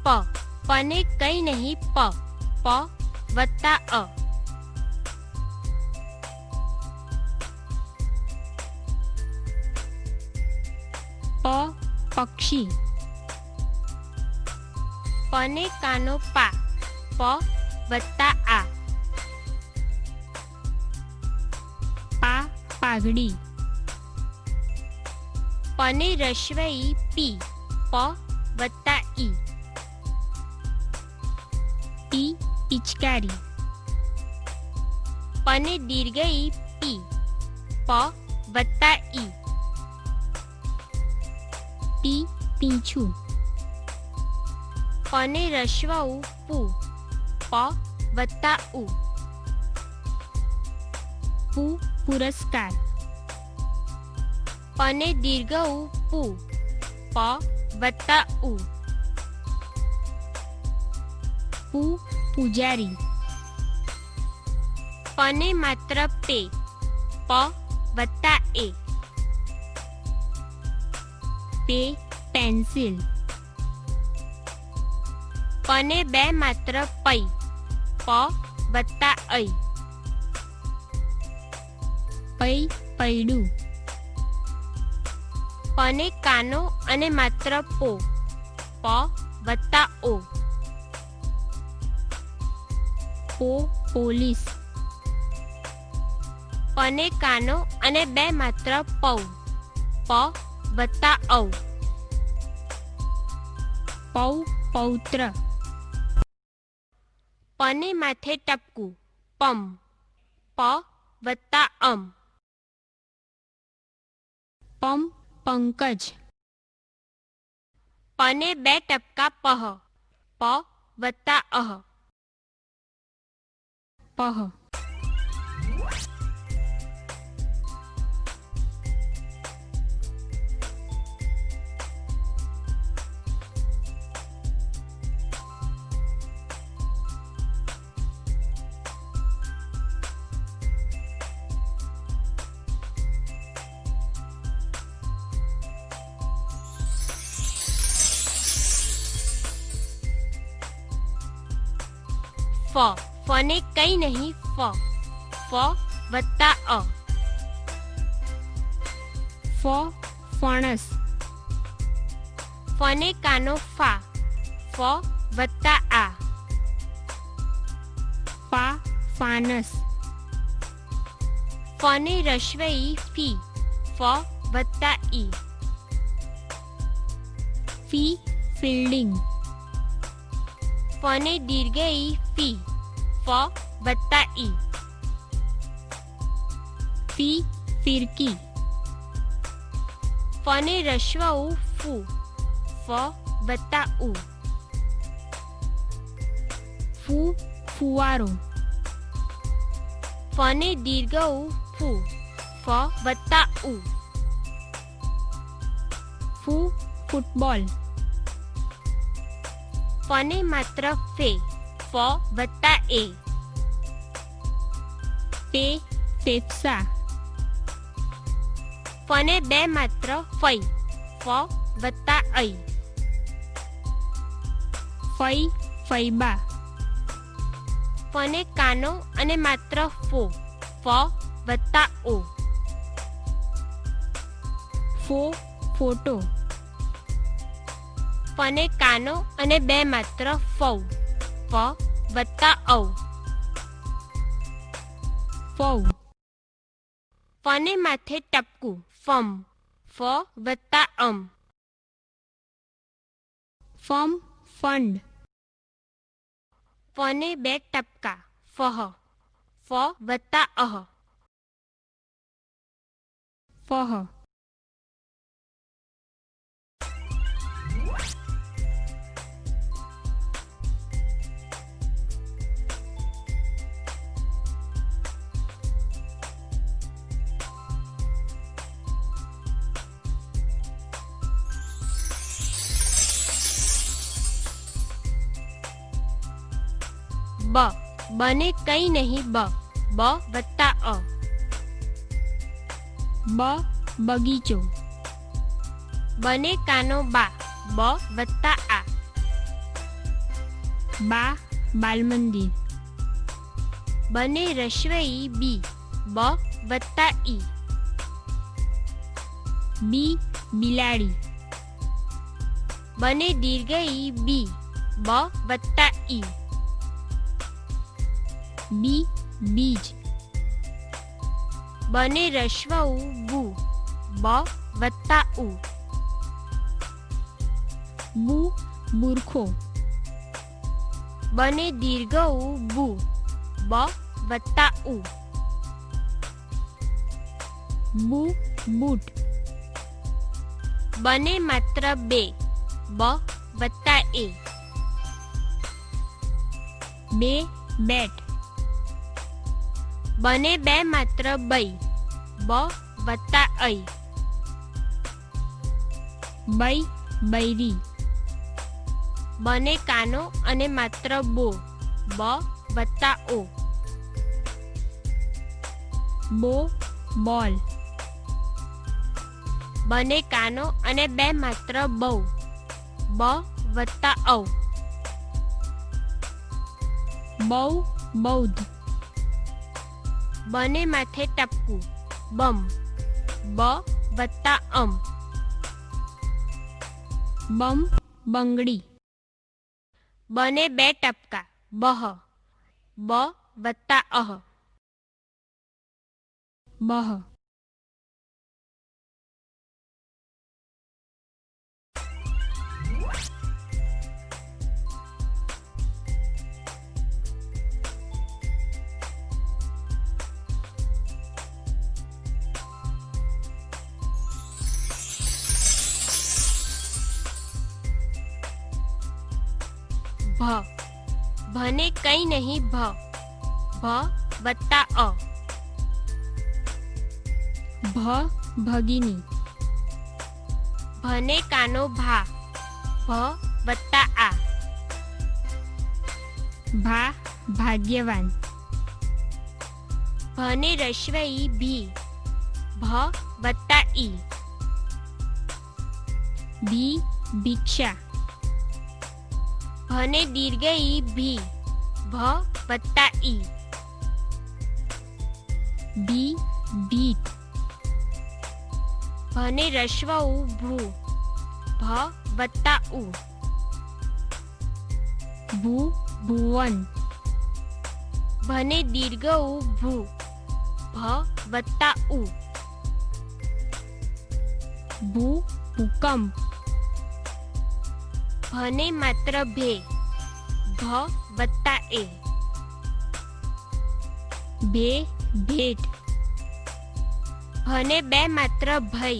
પ, પને કઈ નહીં પ, પ વત્તા અ. પ, પક્ષી. પને કાનો પા, પ વત્તા આ. પા, પાઘડી. પને રશ્વઈ પી, પ વત્તા ઈ. પી, પિચકારી. પને દીર્ઘઈ પી, પ વત્તા ઈ. પી, પીંછું. પને રશ્વઉ પુ, પ વત્તા ઉ. પુ, પુરસ્કાર. પને દીર્ઘઉ પુ, પ વત્તા ઉ. પુ, પૂજારી. પને માત્ર પે, પ વત્તા એ. Pay, pencil. પને બે માત્ર પૈ, પ વત્તા ઐ. પૈ, પૈડું. પને કાનો અને માત્ર પો, પ વત્તા ઓ. પો, પોલીસ. પને કાનો અને બે માત્ર પૌ, પ વત્તા ઔ. પૌ, પૌત્ર. પને માથે ટપકું, પમ, પ વત્તા અમ. પમ, પંકજ. પને બે ટપકા પહ, પ વત્તા અહ. પહ. ફ, ફને કઈ નહીં ફ, ફ વત્તા અ. ફ, ફણસ. ફને કાનો ફા, ફ વત્તા આ. ફા, ફાનસ. ફને રશ્વઈ ફી, ફ વત્તા ઈ. ફી, ફિલ્ડિંગ. ફને દીર્ઘઈ ફી, ફ વત્તા ઈ. ફી, ફિરકી. ફને રશ્વઉ ફુ, ફ વત્તા ઉ. ફૂ, ફુવારો. ફને દીર્ઘઉ ફુ, ફ વત્તા ઉ. ફૂ, ફૂટબોલ. ફને માત્ર ફે, ફ વત્તા એ. પે, ફેફસા. ફને બે માત્ર ફઈ, ફ વત્તા ઐ. ફઈ, ફૈબા. ફને કાનો અને માત્ર ફો, ફ વત્તા ઓ. ફો, ફોટો. ફને કાનો અને બે માત્ર ફૌ, ફ વત્તા ઔ. ફૌ. ફને માથે ટપકું, ફમ, ફ વત્તા અમ. ફમ, ફંડ. ફને બે ટપકા, ફહ, ફ વત્તા અહ. ફહ બ બને કઈ નહીં બ બ વત્તા અ. બ બગીચો બને કાનો બા બ વત્તા આ. બા બાલમંદિર બને રશ્વઈ બી બ વત્તા ઈ. બી બિલાડી બને દીર્ઘઈ બી બ વત્તા ઈ. બી બીજ બને રશ્વઉ બુ બ વત્તા ઉ. બુ બુરખો બને દીર્ઘઉ બુ બ વત્તા ઉ. બુ બૂટ બને માત્ર બે બ વત્તા એ. બે બેટ બને બે માત્ર બઈ બ વત્તા અઈ. બઈ બૈરી બને કાનો અને માત્ર બો બ વત્તા ઓ. બો બોલ બને કાનો અને બે માત્ર બઉ બ વત્તા ઔ. બૌ બૌદ્ધ બને માથે ટપકું બમ બ વત્તા અમ. બમ બંગડી બને બે ટપકા બહ બ વત્તા અહ. બહ ભ ભને કઈ નહીં ભ ભ વત્તા અ. ભ ભગીની ભને કાનો ભા ભ વત્તા આ. ભા ભાગ્યવાન ભને રશ્વઈ ભી ભ વત્તા ઈ. ભી ભિક્ષા ભને દીર્ઘઈ ભી ભ વત્તા ઈ. ભી ભીત ભને રશ્વઉ ભૂ ભ વત્તા ઉ. ભૂ ભુવન ભને દીર્ઘઉ ભૂ ભ વત્તા ઉ. ભૂ ભૂકંપ ભને માત્ર ભે ભ વત્તા એ. ભે ભેટ ભને બે માત્ર ભઈ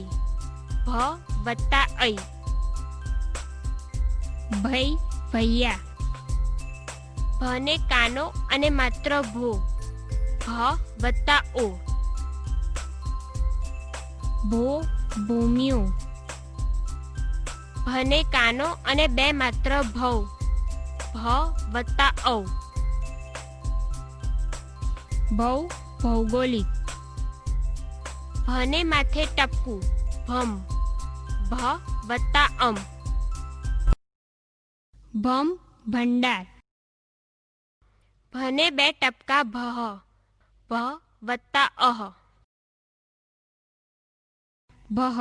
ભ વત્તા ઐ. ભઈ ભૈયા ભને કાનો અને માત્ર ભો ભ વત્તા ઓ. ભો ભૂમ્યો ભને કાનો અને બે માત્ર ભવ ભ વત્તા ઔ. ભૌ ભૌગોલિક ભને માથે ટપકું ભમ ભ વત્તા અમ. ભમ ભંડાર ભને બે ટપકા ભહ ભ વત્તા અહ. ભહ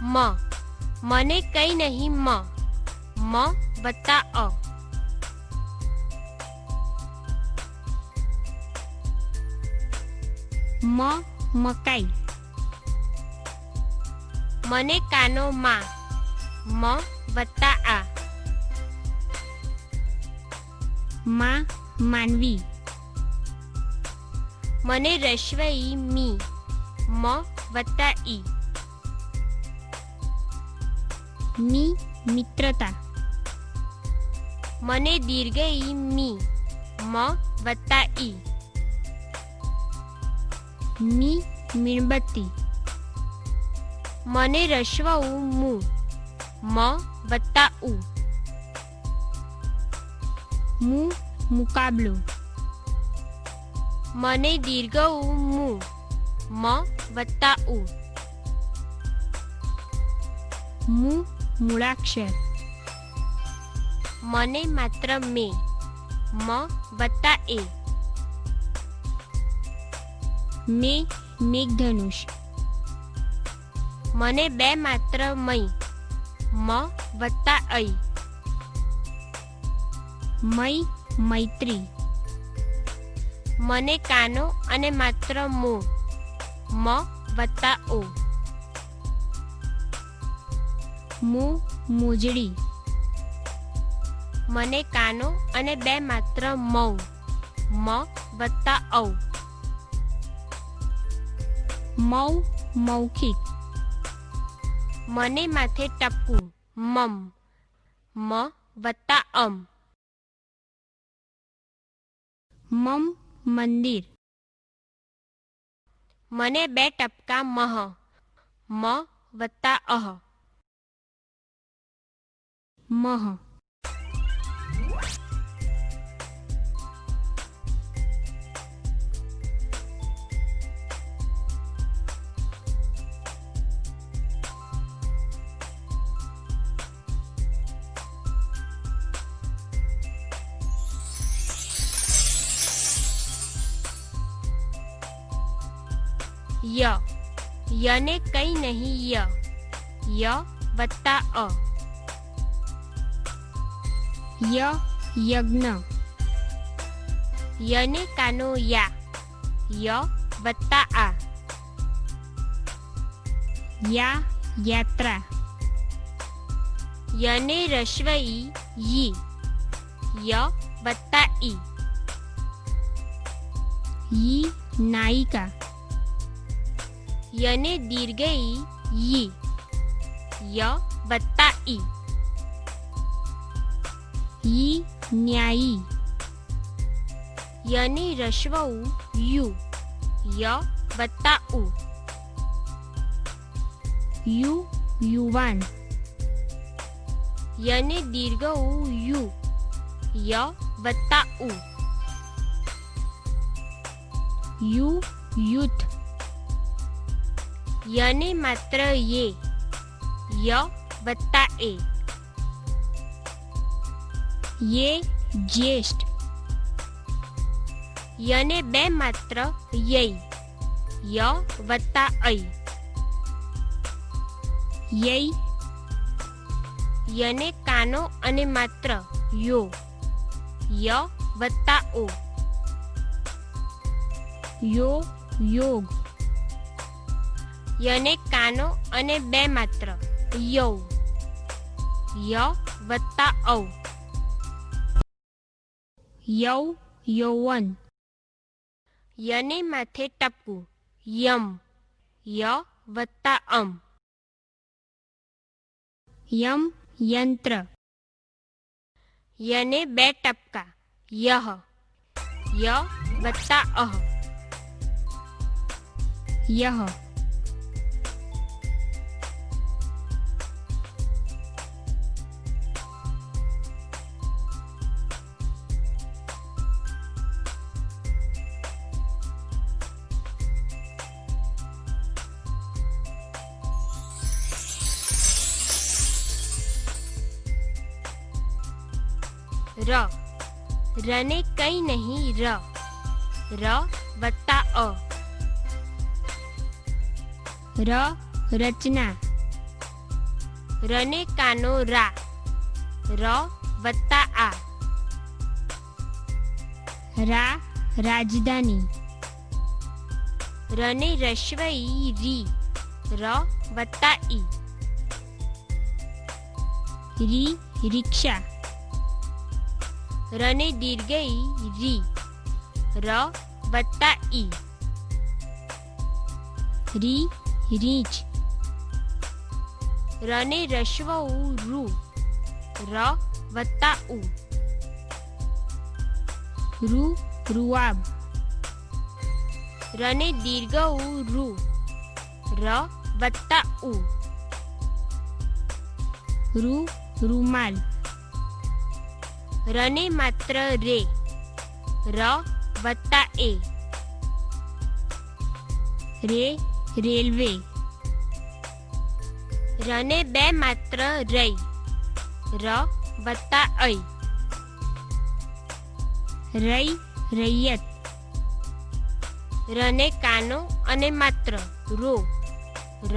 म મને કઈ નહીં म વત્તા અ म મકાઈ મને કાનો માં म વત્તા આ मा मानवी મને રશ્વ ઈ મી म વત્તા ઈ मी मित्रता મને દીર્ઘ ઈ મી म વત્તા ઈ मी मीणबत्ती મને રશ્વ ઉ મુ म વત્તા ઉ मु मुकाबलो મને દીર્ઘ ઉ મુ म વત્તા ઉ मु मूळाक्षर મને માત્ર મે म વત્તા એ मे मेघधनुष મને બે માત્ર મય म વત્તા ऐ मई मैत्री મને કાનો અને માત્ર મો म વત્તા ઓ मु मोजड़ी મને કાનો અને બે માત્ર મૌ म વત્તા ઔ मौ मौखिक મને માથે ટપકું મમ म વત્તા અમ मम मंदिर મને બે ટપકા મહ म વત્તા અહ मह ય યને કઈ નહીં ય વત્તા અ य यज्ञ યને કાનો યા ય વત્તા આ या यात्रा યને રશ્વ ઈ યી ય વત્તા ઈ यी नायिका યને દીર્ઘ ઈ યી ય વત્તા ઈ यी न्यायी યને રશ્વ ઉ યુ ય વત્તા ઉ यु युवान યને દીર્ઘ ઉ યુ ય વત્તા ઉ यु यूथ યને માત્ર યે ય વત્તા એ ये ज्येष्ठ યને બે માત્ર યય ય વત્તા ऐ यई યને કાનો અને માત્ર યો ય વત્તા ઓ यो योग યને કાનો અને બે માત્ર યૌ ય વત્તા ઔ यौ यौवन યને માથે ટપકું યમ ય વત્તા અમ यम यंत्र યને બે ટપકા યહ ય વત્તા અહ यह र રને કઈ નહીં ર વત્તા અ. र रचना રને કાનો રા, ર વત્તા આ. રા રાજધાની, રને રસ્વ ઈ રી, ર વત્તા ઈ. રી રિક્ષા, રને દીર્ઘ ઈ રી, ર વત્તા ઈ. રી રીંછ, રને રસ્વ ઉ રૂ, ર વત્તા ઉ. રૂ રૂઆબ, રને દીર્ઘ ઉ રૂ, ર વત્તા ઉ. રૂ રૂમાલ, રને માત્ર રે, ર વત્તા એ. રે રેલવે, રને બે માત્ર રઈ, ર વત્તા ઐ. રઈ રૈયત, રને કાનો અને માત્ર રો, ર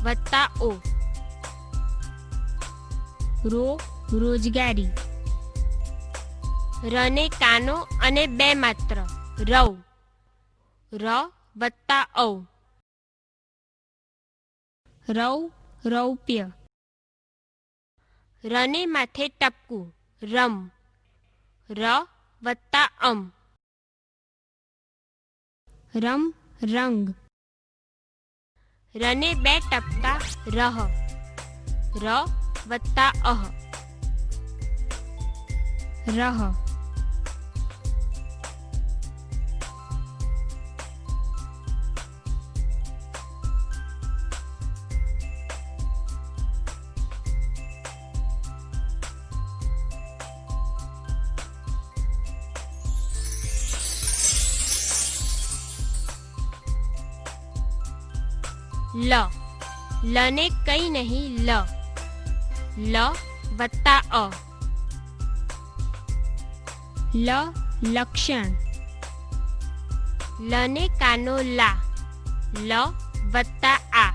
વત્તા ઓ. રો રોજગારી, રને કાનો અને બે માત્ર રવ, ર વત્તા ઔ. રૌ રૌપ્ય, રને માથે ટપકું રમ, ર વત્તા અમ. રમ રંગ, રને બે ટપકા રહ, ર વત્તા અહ. રહ લ, લને કઈ નહીં લ, લ વત્તા અ. લ લક્ષણ, લને કાનો લા, લ વત્તા આ.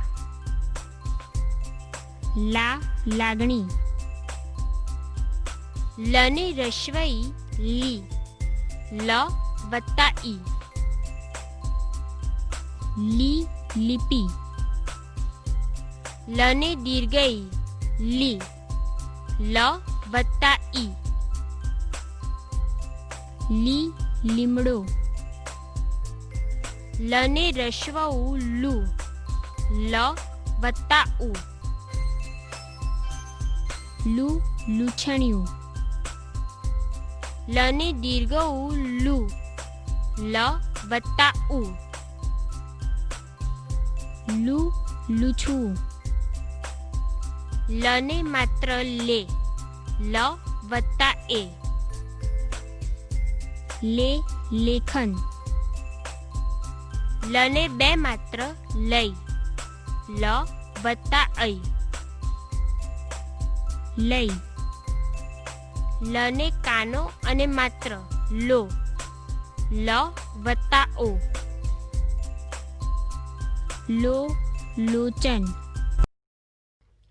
લા લાગણી, લને રસ્વ ઈ લી, લ વત્તા ઈ. લી લિપિ, લને દીર્ઘ ઈ લી, લ વત્તા ઈ. લી લીમડો, લને રસ્વ ઉ લુ, લ વત્તા ઉ. લુ લૂછણિયું, લને દીર્ઘ ઉ લુ, લ વત્તા ઉ. લુ લૂછવું, લને માત્ર લે, લ વત્તા એ. લે લેખન, લને બે માત્ર લઈ, લ વત્તા ઐ. લઈ લને કાનો અને માત્ર લો, લ વત્તા ઓ. લો લોચન,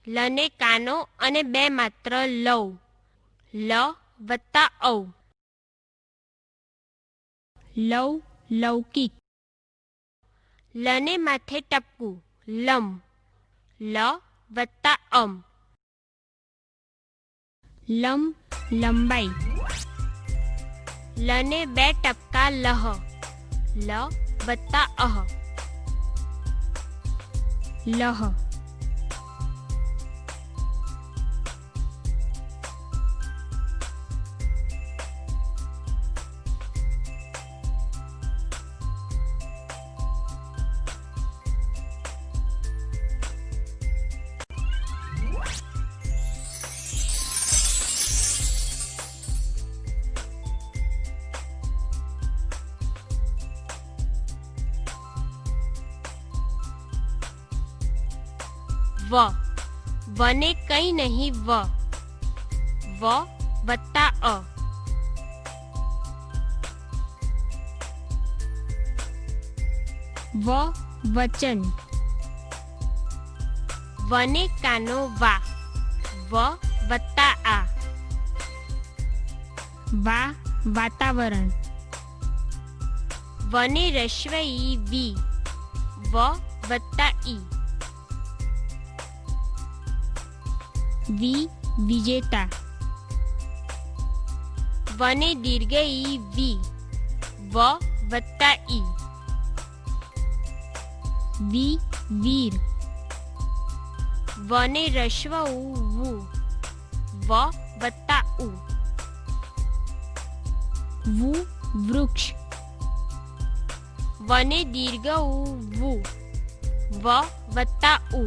લને કાનો અને બે માત્ર લવ, લ વત્તા ઔ. લવ લૌકિક, લને માથે ટપકું લમ, લ વત્તા અમ. લમ લંબાઈ, લને બે ટપકા લહ, લ વત્તા અહ. લહ વ, વને કઈ નહીં વ, વ વત્તા અ. વ વચન, વને કાનો વા, व वत्ता आ। वा वातावरण। वने रश्व ई वी व वत्ता ई। वी विजेता। वने दीर्घ ई वी व वत्ता ई। वी वीर। वने रश्व उ वु व वत्ता उ। वु वृक्ष। वने दीर्घ उ वु व वत्ता उ।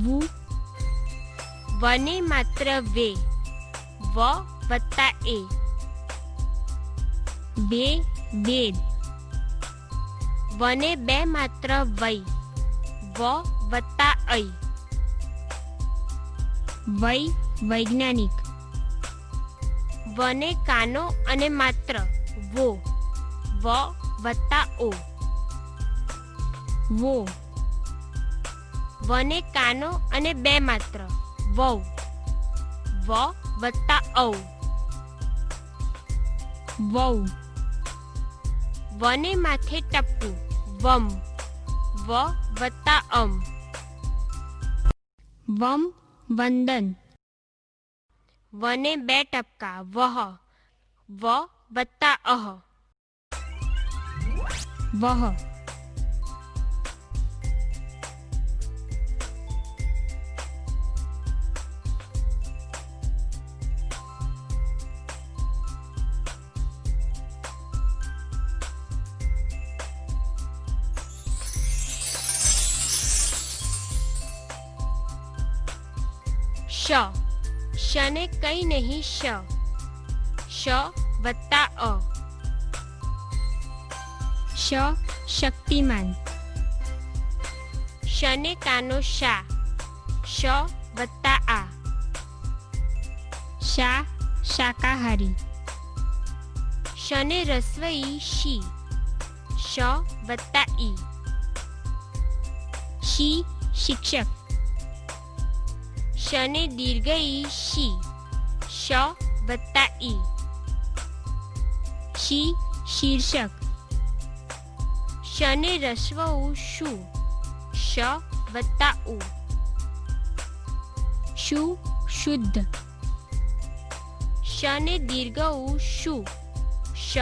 वु वने मात्र वे व वत्ता ए। वे वेद। वने बे मात्र वै व वत्ता ऐ। वै वैज्ञानिक। वने कानो अने मात्र वो व वत्ता ओ। वो वने कानो अने बे मात्र वौ व वत्ता औ। वौ वने माथे टप्पू वम व वत्ता अम। वम वंदन। वने बे टपका वह व वत्ता अह। वह श शने कई नहीं श श वत्ता अ। श शक्तिमान। शने कानो शा श वत्ता आ। शा शाकाहारी। शने रस्व ई शी श वत्ता ई। शी शिक्षक। शने दीर्घ ई शी श वत्ता ई। शी शीर्षक। शने रस्व उ शु श वत्ता उ। शु शुद्ध। शने दीर्घ उ शु श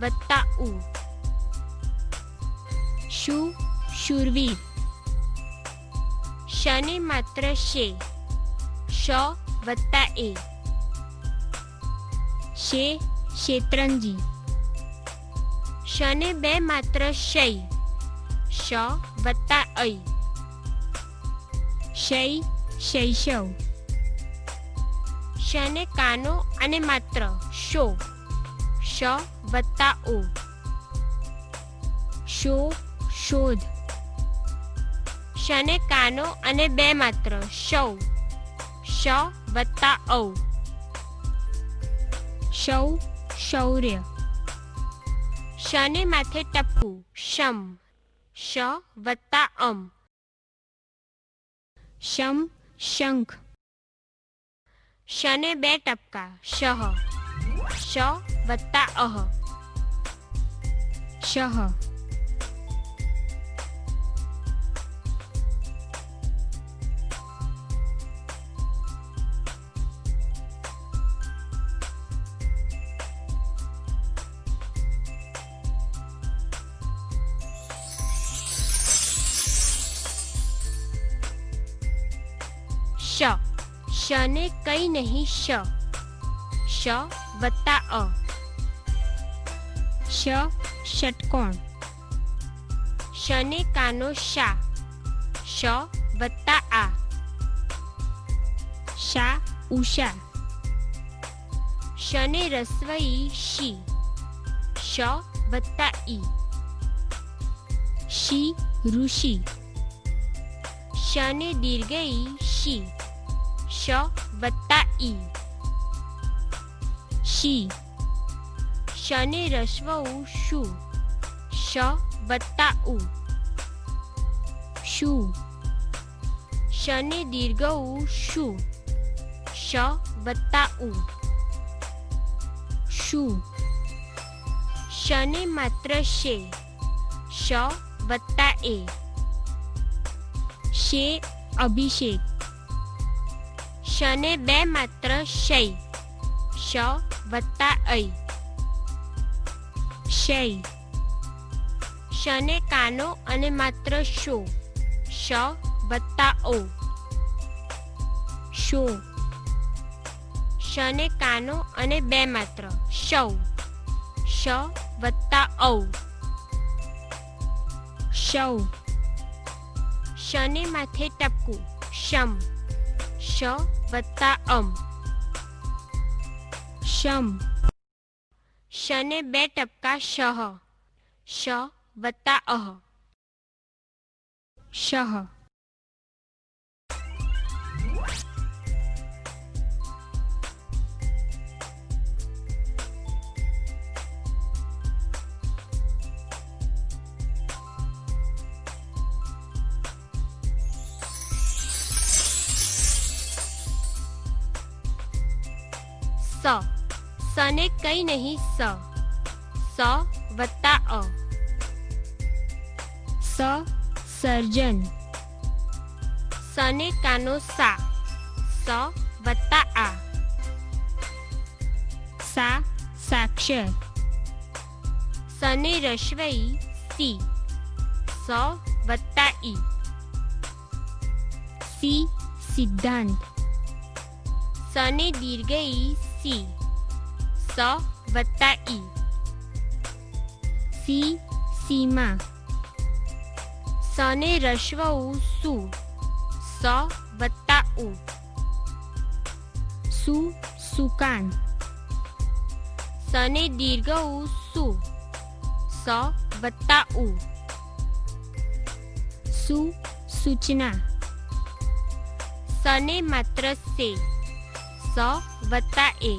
वत्ता उ। शु शूरवीर। शने मात्र शे श वत्ता ए। शे शेतरंजी। शने बे मात्र शै श वत्ता ऐ। शै शैशव। शने कानो अने मात्र शो श वत्ता ओ। शो शोध। शने कानो अने बे मात्र शौ श वत्ता औ। शौ शौर्य। शने माथे टप्पू शम श वत्ता अम। शम शंख। शने बे टपका शह श वत्ता अह। शह श शने कई नहीं श श वत्ता अ। श षटकोण। शने कानो शा श वत्ता आ। शा उषा। शने रस्व ई शी श वत्ता ई। शी ऋषि। शने दीर्घ ई शी श वत्ता ई। शी शने रस्व उ शु श वत्ता उ। शू શને દીર્ઘ ઉ શુ, શ વત્તા ઉ, શુ. શને માત્ર શે, શ વત્તા એ, શે અભિષેક. શને બે માત્ર શૈ, શ વત્તા ઐ, શય. શને કાનો અને માત્ર શો, શ વત્તા ઓ, શો. શને કાનો અને બે માત્ર શૌ, શ વત્તા ઔ, શૌ. શને માથે ટપકું શમ, શ વત્તા અમ, શમ. શને બે ટપકા શહ, શ વત્તા અહ, શહ. સ. સને કઈ નહીં સ, સ વત્તા અ, સ સર્જન. સને કાનો સા, સ વત્તા આ, સા સાક્ષર. સને રશ્વઈ સી, સ વત્તા ઈ, સી સિદ્ધાંત. સને દીર્ઘ ઈ સી, સ વત્તા ઈ, સી સીમા. સને રશ્વ ઉ સુ, સ વત્તા ઉ, સુ સુકાન. સને દીર્ઘ ઉ સુ, સ વત્તા ઉ, સુ સૂચના. સને માત્ર સે, સ વત્તા એ,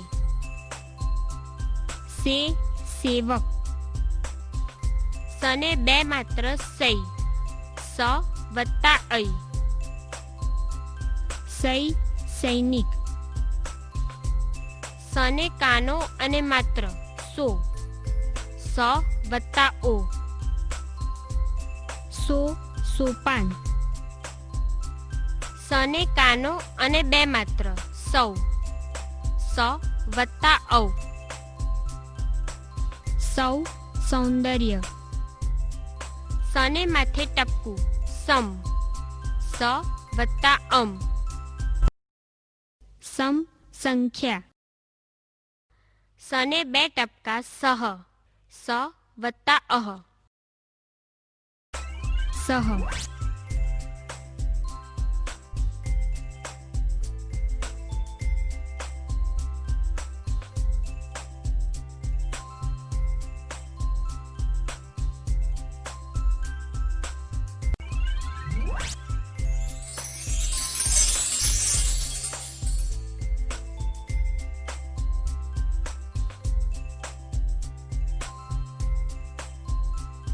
સે સેવક. સને બે માત્ર સૈ, સ વત્તા ઐ, સૈ સૈનિક. સને કાનો અને માત્ર સો, સ વત્તા ઓ, સો સોપાન. સને કાનો અને બે માત્ર સૌ, સ વત્તા ઔ, સૌ સૌંદર્ય. સને માથે ટપકું સમ, સ વત્તા અમ, સમ સંખ્યા. સને બે ટપકા સહ, સ વત્તા અહ, સહ.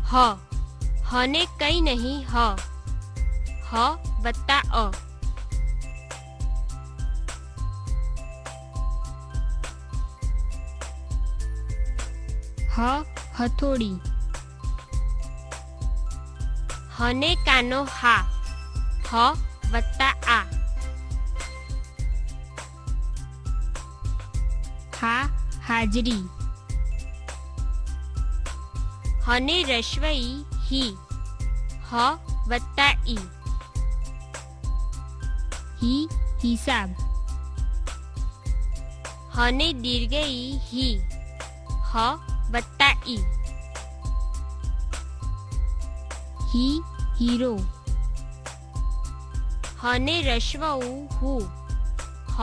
હ. હને કઈ નહીં હ, હ વત્તા અ, હ હથોડી. હને કાનો હા, હ વત્તા આ, હા હાજરી. હને રશ્વઈ હી, હ વત્તા ઈ, હી હિસાબ. હને દીર્ઘ ઈ હી, હ વત્તા ઈ, હી હીરો. હને રશ્વ ઉ હું, હ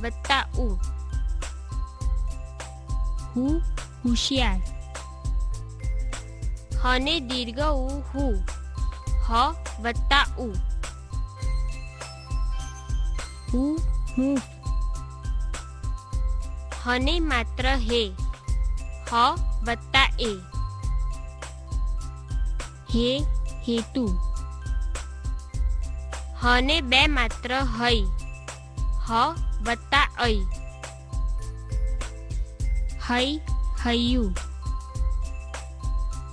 વત્તા ઉ, હું હોશિયાર. હને દીર્ઘ ઉ હું, હ વત્તા ઉ, હું હૂંફ. હને માત્ર હે, હ વત્તા એ, હે હેતુ. હને બે માત્ર હઈ, હ વત્તા અઈ. હઈ હૈયું.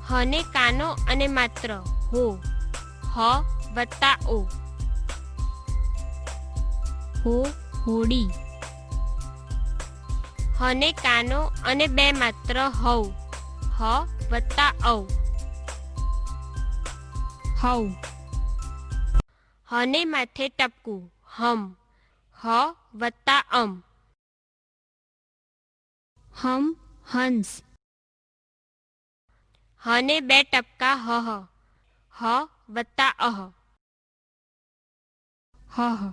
હને કાનો અને માત્ર હો, હ વત્તા ઓ. હો હોડી. હને કાનો અને બે માત્ર હવ, હ વત્તા ઔ. હવ. હને માથે ટપકું હમ, હ વત્તા અમ. હમ હંસ. હને બે ટપકા હ વત્તા અહ. હહ.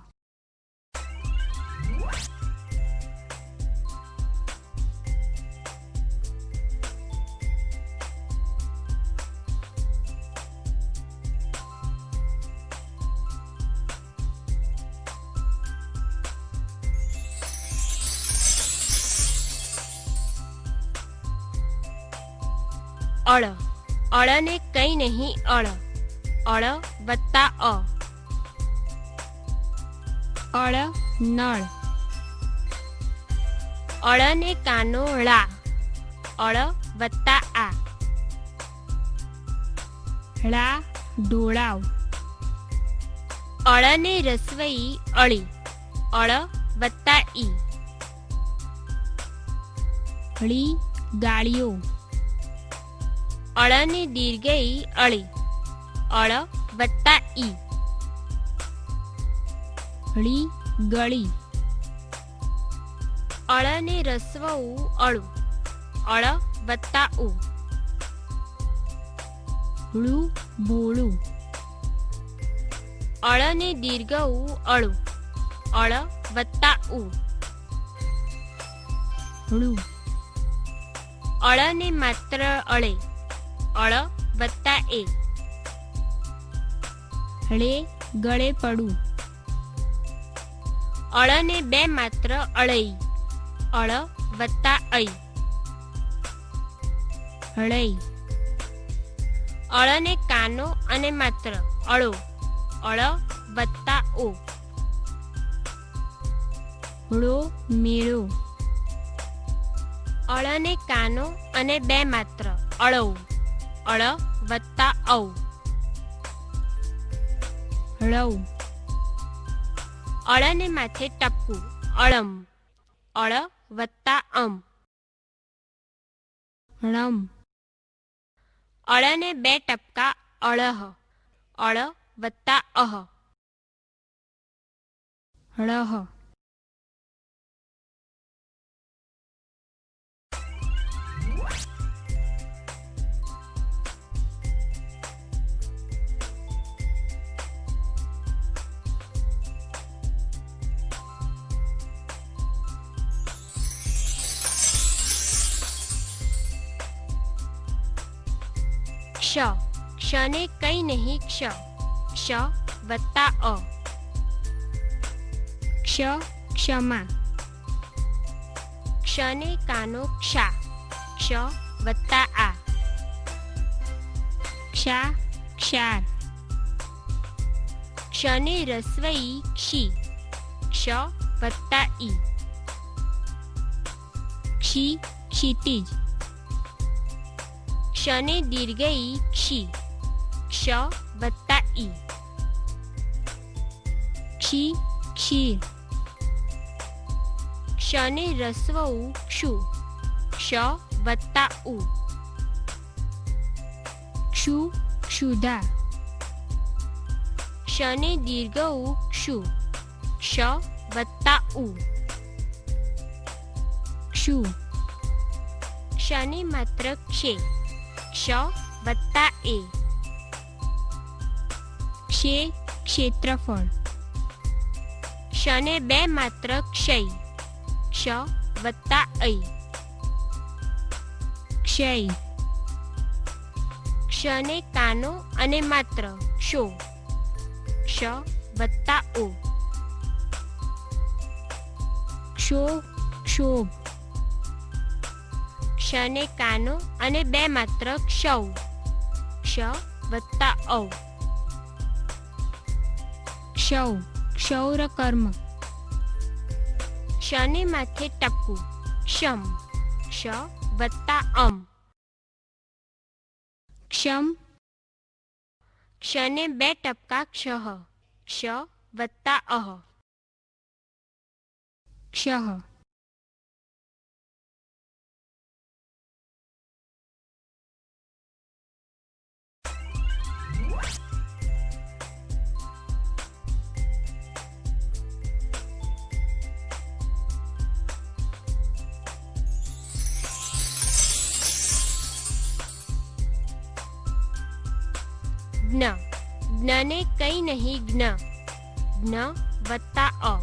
અળ. અળને કઈ નહીં અળ, અળ વત્તા અ. અળ નળ. અળને કાનો ળા, અળ વત્તા આ. ળા ઢોળાવ. અળને રસવઈ અળી, અળ વત્તા ઈ. ળી ગાળીઓ. અળને દીર્ઘઈ અળી, અળ વત્તા ઈ. ળી ગળી. અળને રસવઉ અળું, અળ વત્તા ઉ. ળું ભોળું. અળને દીર્ઘઉ અળું, અળ વત્તા ઉ. ળું. અળને માત્ર અળે, અળ વત્તા એ. ળે ગળે પડું. અળને બે માત્ર અળઈ, અળ વત્તા અઈ. હળઈ. અળને કાનો અને માત્ર અળો, અળ વત્તા ઓ. ળો મેળો. અળને કાનો અને બે માત્ર અળૌ, અળ વત્તા ઔ. ળવ. અળને માથે ટપકું અળમ, અળ વત્તા અમ. ળમ. અળને બે ટપકા અળહ, અળ વત્તા અહ. ળહ. ક્ષ. ક્ષને કઈ નહીં ક્ષ, ક્ષ વત્તા અ. ક્ષ ક્ષમા. ક્ષને કાનો ક્ષા, ક્ષ વત્તા આ. ક્ષા ક્ષાર. ક્ષને રસ્વઈ ક્ષી, ક્ષ વત્તા ઈ. ક્ષી ક્ષિતિજ. ક્ષને દીર્ઘઈ ક્ષી, ક્ષ વત્તા ઈ. ક્ષી ક્ષીર. ક્ષને રસ્વઉ ક્ષુ, ક્ષ વત્તા ઉ. ક્ષુ ક્ષુધા. ક્ષને દીર્ઘઉ ક્ષુ, ક્ષ વત્તા ઉ. ક્ષુ. ક્ષને માત્ર ક્ષે, ક્ષ વત્તા એ. ક્ષે ક્ષેત્રફળ. ક્ષને બે માત્ર ક્ષય, ક્ષ વત્તા ઐ. ક્ષય. ક્ષને કાનો અને માત્ર ક્ષો, ક્ષ વત્તા ઓ. ક્ષો ક્ષોભ. ક્ષને કાનો અને બે માત્ર ક્ષૌ, ક્ષ વત્તા ઔ. ક્ષ क्षौ क्षौर कर्म ક્ષને માથે ટપકું ક્ષમ ક્ષ વત્તા અમ क्षम ક્ષને બે ટપકા ક્ષહ ક્ષ વત્તા અહ क्षः જ્ઞ જ્ઞને કઈ નહીં જ્ઞ જ્ઞ વત્તા અ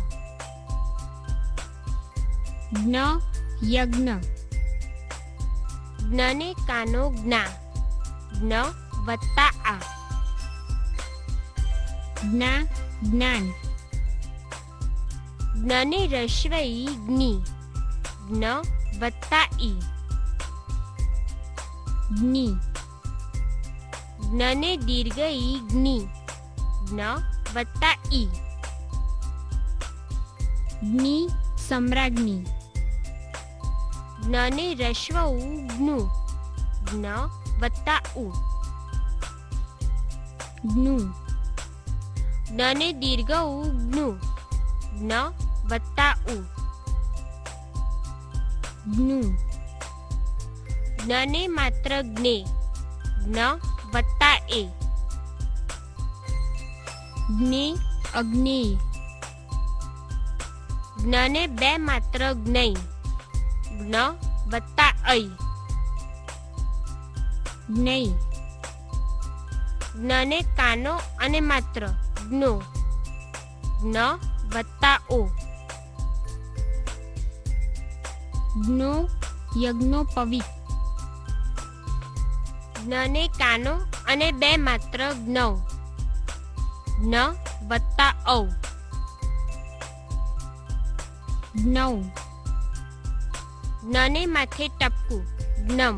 ज्ञ यज्ञ જ્ઞને કાનો જ્ઞા જ્ઞ વત્તા આ ज्ञा ज्ञान જ્ઞને રસ્વ ઈ જ્ઞી જ્ઞ વત્તા ઈ ज्ञी જ્ઞને દીર્ઘ ઈ જ્ઞી જ્ઞ વત્તા ઈ ज्ञी सम्राज्ञी જ્ઞને રસ્વ ઉ જ્ઞુ જ્ઞ વત્તા ઉ ज्ञु જ્ઞને દીર્ઘ ઉ જ્ઞુ જ્ઞ વત્તા ઉ ज्ञु જ્ઞને માત્ર જ્ઞે જ્ઞ વત્તા એ ज्ञे अग्नेय જ્ઞને બે માત્ર જ્ઞૈ જ્ઞ વત્તા ઐ ज्ञै જ્ઞને કાનો અને માત્ર જ્ઞો જ્ઞ વત્તા ઓ ज्ञो यज्ञोपवीत જ્ઞને કાનો અને બે માત્ર જ્ઞૌ જ્ઞ વત્તા ઔ ज्ञौ જ્ઞને માથે ટપકું જ્ઞમ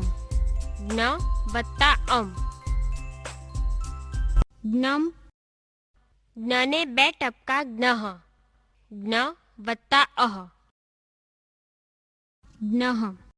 જ્ઞ વત્તા અમ ज्ञम જ્ઞને બે ટપકા જ્ઞઃ જ્ઞ વત્તા અહ ज्ञः